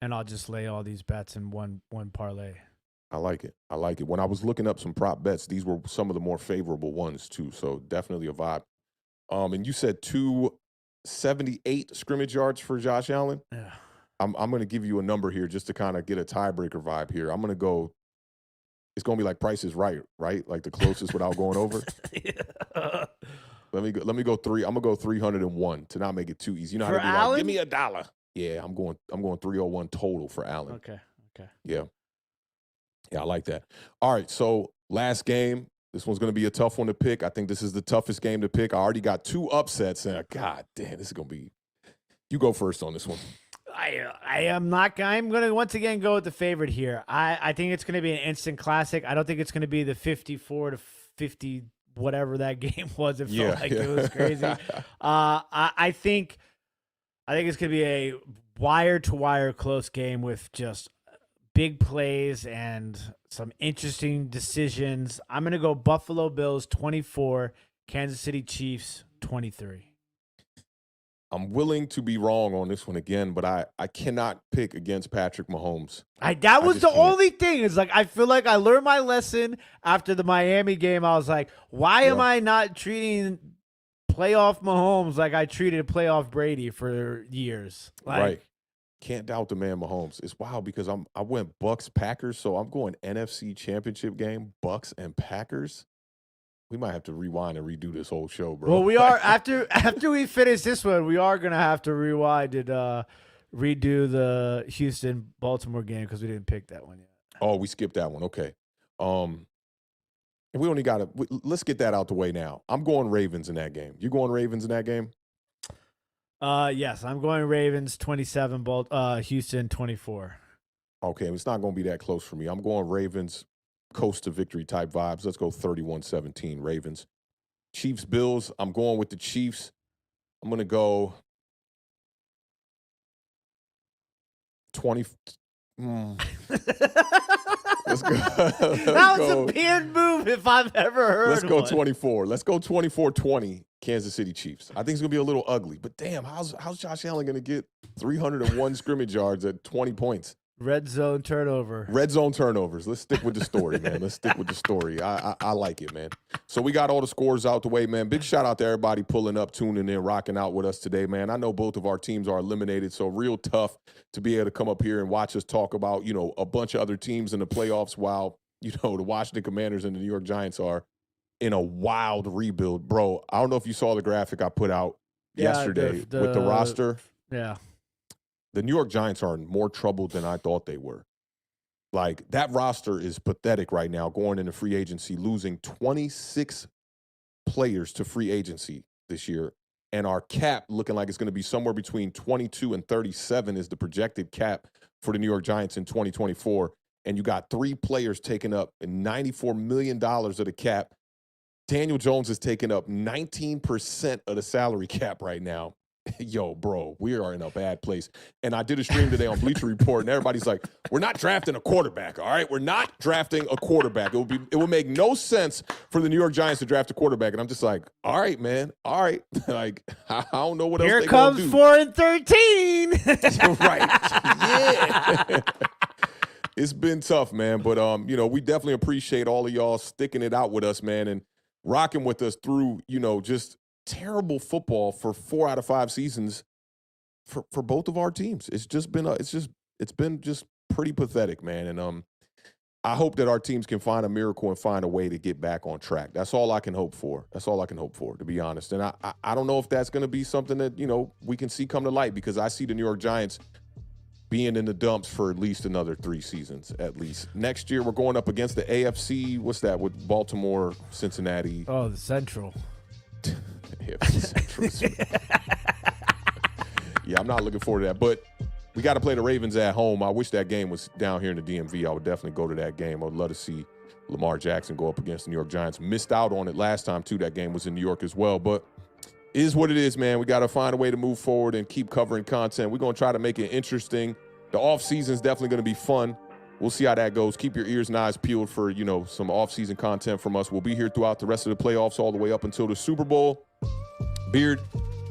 and I'll just lay all these bets in one parlay. I like it. I like it. When I was looking up some prop bets, these were some of the more favorable ones too. So definitely a vibe. And you said 278 scrimmage yards for Josh Allen. Yeah. I'm going to give you a number here just to kind of get a tiebreaker vibe here. I'm going to go. It's going to be like Price is Right, right? Like the closest without going over. Yeah. Let me go three. I'm gonna go 301 to not make it too easy. You know how For to be Allen? like, give me $1. Yeah, I'm going 301 total for Allen. Okay. Yeah, I like that. All right, so last game. This one's gonna be a tough one to pick. I think this is the toughest game to pick. I already got 2 upsets, and God damn, this is gonna be. You go first on this one. I'm going to once again go with the favorite here. I think it's going to be an instant classic. I don't think it's going to be the 54-50 whatever that game was. It felt like it was crazy. I think it's going to be a wire-to-wire close game with just big plays and some interesting decisions. I'm going to go Buffalo Bills 24, Kansas City Chiefs 23. I'm willing to be wrong on this one again, but I cannot pick against Patrick Mahomes. That was the can't. only thing. Is like I feel like I learned my lesson after the Miami game. I was like, why am I not treating playoff Mahomes like I treated playoff Brady for years? Right. Can't doubt the man Mahomes. It's wild because I went Bucks Packers, so I'm going NFC Championship game, Bucks and Packers. We might have to rewind and redo this whole show, bro. Well, we are after we finish this one, we are gonna have to rewind and redo the Houston Baltimore game because we didn't pick that one yet. Oh, we skipped that one. Okay. We only got let's get that out the way now. I'm going Ravens in that game. You going Ravens in that game? Yes, I'm going Ravens 27, Houston 24. Okay, it's not going to be that close for me. I'm going Ravens. Coast to victory type vibes. Let's go 31-17 Ravens. Chiefs Bills. I'm going with the Chiefs. I'm going to go 20. Let's go. That was a beard move if I've ever heard. Let's go one. 24. Let's go 24-20 Kansas City Chiefs. I think it's going to be a little ugly, but damn, how's Josh Allen going to get 301 scrimmage yards at 20 points? Red zone turnover. Red zone turnovers. Let's stick with the story, man. Let's stick with the story. I like it, man. So we got all the scores out the way, man. Big shout out to everybody pulling up, tuning in, rocking out with us today, man. I know both of our teams are eliminated, so real tough to be able to come up here and watch us talk about, a bunch of other teams in the playoffs while, the Washington Commanders and the New York Giants are in a wild rebuild. Bro, I don't know if you saw the graphic I put out yesterday with the roster. Yeah. The New York Giants are in more trouble than I thought they were. Like, that roster is pathetic right now, going into free agency, losing 26 players to free agency this year. And our cap looking like it's going to be somewhere between 22 and 37 is the projected cap for the New York Giants in 2024. And you got 3 players taking up $94 million of the cap. Daniel Jones is taking up 19% of the salary cap right now. Yo, bro, we are in a bad place. And I did a stream today on Bleacher Report, and everybody's like, we're not drafting a quarterback, all right? We're not drafting a quarterback. It would make no sense for the New York Giants to draft a quarterback. And I'm just like, all right, man, all right. Like, I don't know what else Here they gonna do. comes 4-13. Right. Yeah. It's been tough, man. But, we definitely appreciate all of y'all sticking it out with us, man, and rocking with us through, just terrible football for 4 out of 5 seasons for both of our teams. It's been just pretty pathetic, man. And I hope that our teams can find a miracle and find a way to get back on track. That's all I can hope for. To be honest. And I don't know if that's going to be something that, we can see come to light, because I see the New York Giants being in the dumps for at least another 3 seasons, at least. Next year, we're going up against the AFC. What's that, with Baltimore, Cincinnati? Oh, the Central. Yeah, I'm not looking forward to that. But we got to play the Ravens at home. I wish that game was down here in the DMV. I would definitely go to that game. I would love to see Lamar Jackson go up against the New York Giants. Missed out on it last time, too. That game was in New York as well. But it is what it is, man. We got to find a way to move forward and keep covering content. We're going to try to make it interesting. The offseason is definitely going to be fun. we'll see how that goes. Keep your ears and eyes peeled for, you know, some off-season content from us. We'll be here throughout the rest of the playoffs all the way up until the Super Bowl. Beard,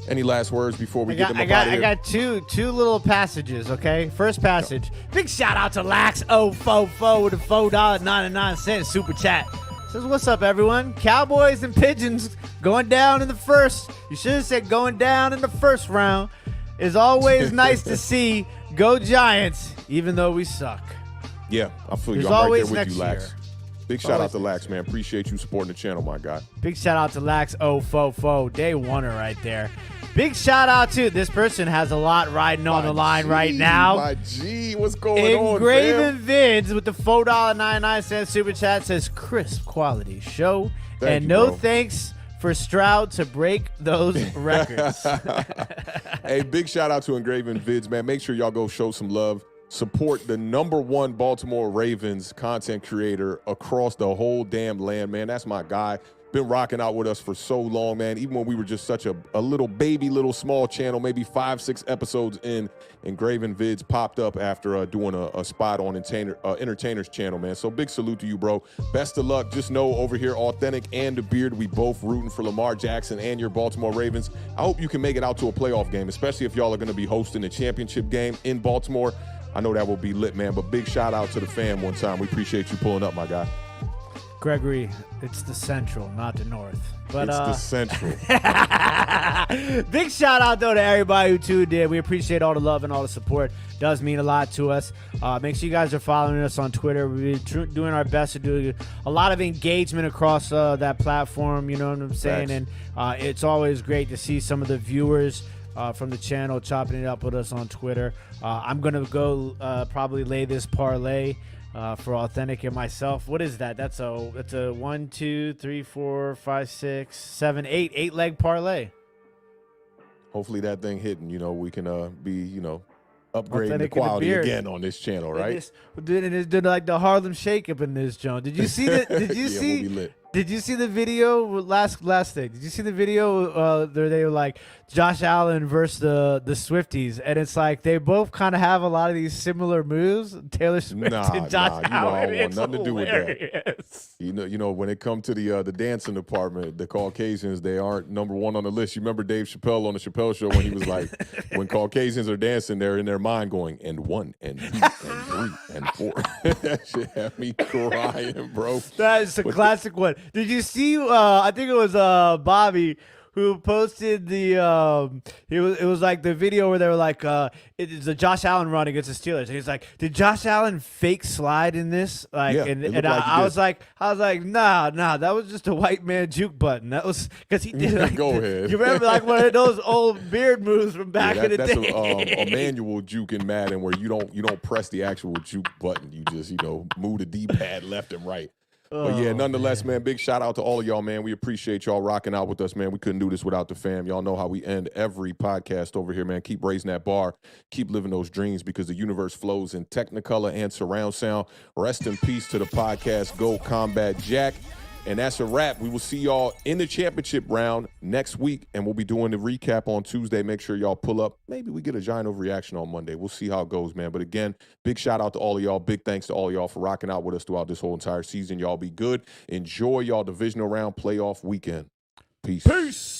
any last words before we get them up out of here? I got two little passages, okay? First passage. Big shout out to Lax 044 with a $4.99 super chat. Says, what's up, everyone? Cowboys and Pigeons going down in the first. You should have said going down in the first round. It's always nice to see. Go Giants, even though we suck. Yeah, I feel you. There's I'm right always there with next you, Lax. year. Big shout out to Lax, man. Appreciate you supporting the channel, my guy. Big shout out to Lax 044, day oneer right there. Big shout out to this person has a lot riding on the line right now. My G, what's going on, Engraven Vids with the $4.99 super chat says crisp quality show. Thank you, no bro. thanks for Stroud to break those records. Hey, big shout out to Engraven Vids, man. Make sure y'all go show some love. Support the #1 Baltimore Ravens content creator across the whole damn land, man. That's my guy. Been rocking out with us for so long, man. Even when we were just such a little baby, little small channel, maybe 5-6 episodes in, Engraven Vids popped up after doing a spot on Entertainer's channel, man. So big salute to you, bro. Best of luck. Just know over here, Awthentik and The Beard, we both rooting for Lamar Jackson and your Baltimore Ravens. I hope you can make it out to a playoff game, especially if y'all are going to be hosting the championship game in Baltimore. I know that will be lit, man. But big shout out to the fam one time. We appreciate you pulling up, my guy. Gregory, it's the Central, not the North. But it's the Central. Big shout out, though, to everybody who tuned in. We appreciate all the love and all the support. Does mean a lot to us. Make sure you guys are following us on Twitter. We're doing our best to do a lot of engagement across that platform, you know what I'm saying? Thanks. And it's always great to see some of the viewers from the channel chopping it up with us on Twitter. I'm going to go probably lay this parlay for Awthentik and myself. What is that? That's a 1, 2, 3, 4, 5, 6, 7, 8 leg parlay. Hopefully that thing hitting, you know, we can be, you know, upgrading the Awthentik quality and The Beard. again on this channel, right? It's doing like the Harlem Shake up in this joint. Did you see that? Did you Yeah, see? we'll be lit. Did you see the video last thing? Did you see the video? They were like Josh Allen versus the Swifties, and it's like they both kind of have a lot of these similar moves. Taylor Swift and Josh you know, Allen. I don't want It's nothing to do with that. hilarious. You know, when it comes to the dancing department, the Caucasians, they aren't #1 on the list. You remember Dave Chappelle on the Chappelle Show when he was like, when Caucasians are dancing, they're in their mind going, and 1, and 2, and 3, and 4. That shit had me crying, bro. That is a classic one. Did you see? I think it was Bobby who posted the. It was like the video where they were like, it's a Josh Allen run against the Steelers. And he's like, did Josh Allen fake slide in this? Like, Yeah, and it looked like he I did. was like, nah, that was just a white man juke button. That was because he did. Like, Go ahead. You remember like one of those old beard moves from back in the that's day. a manual juke in Madden where you don't press the actual juke button. You just, you know, move the D-pad left and right. But yeah, nonetheless, man, big shout out to all of y'all, man. We appreciate y'all rocking out with us, man. We couldn't do this without the fam. Y'all know how we end every podcast over here, man. Keep raising that bar. Keep living those dreams because the universe flows in Technicolor and surround sound. Rest in peace to the podcast Go Combat Jack. And that's a wrap. We will see y'all in the championship round next week, and we'll be doing the recap on Tuesday. Make sure y'all pull up. Maybe we get a giant overreaction on Monday. We'll see how it goes, man. But again, big shout out to all of y'all. Big thanks to all of y'all for rocking out with us throughout this whole entire season. Y'all be good. Enjoy y'all divisional round playoff weekend. Peace. Peace.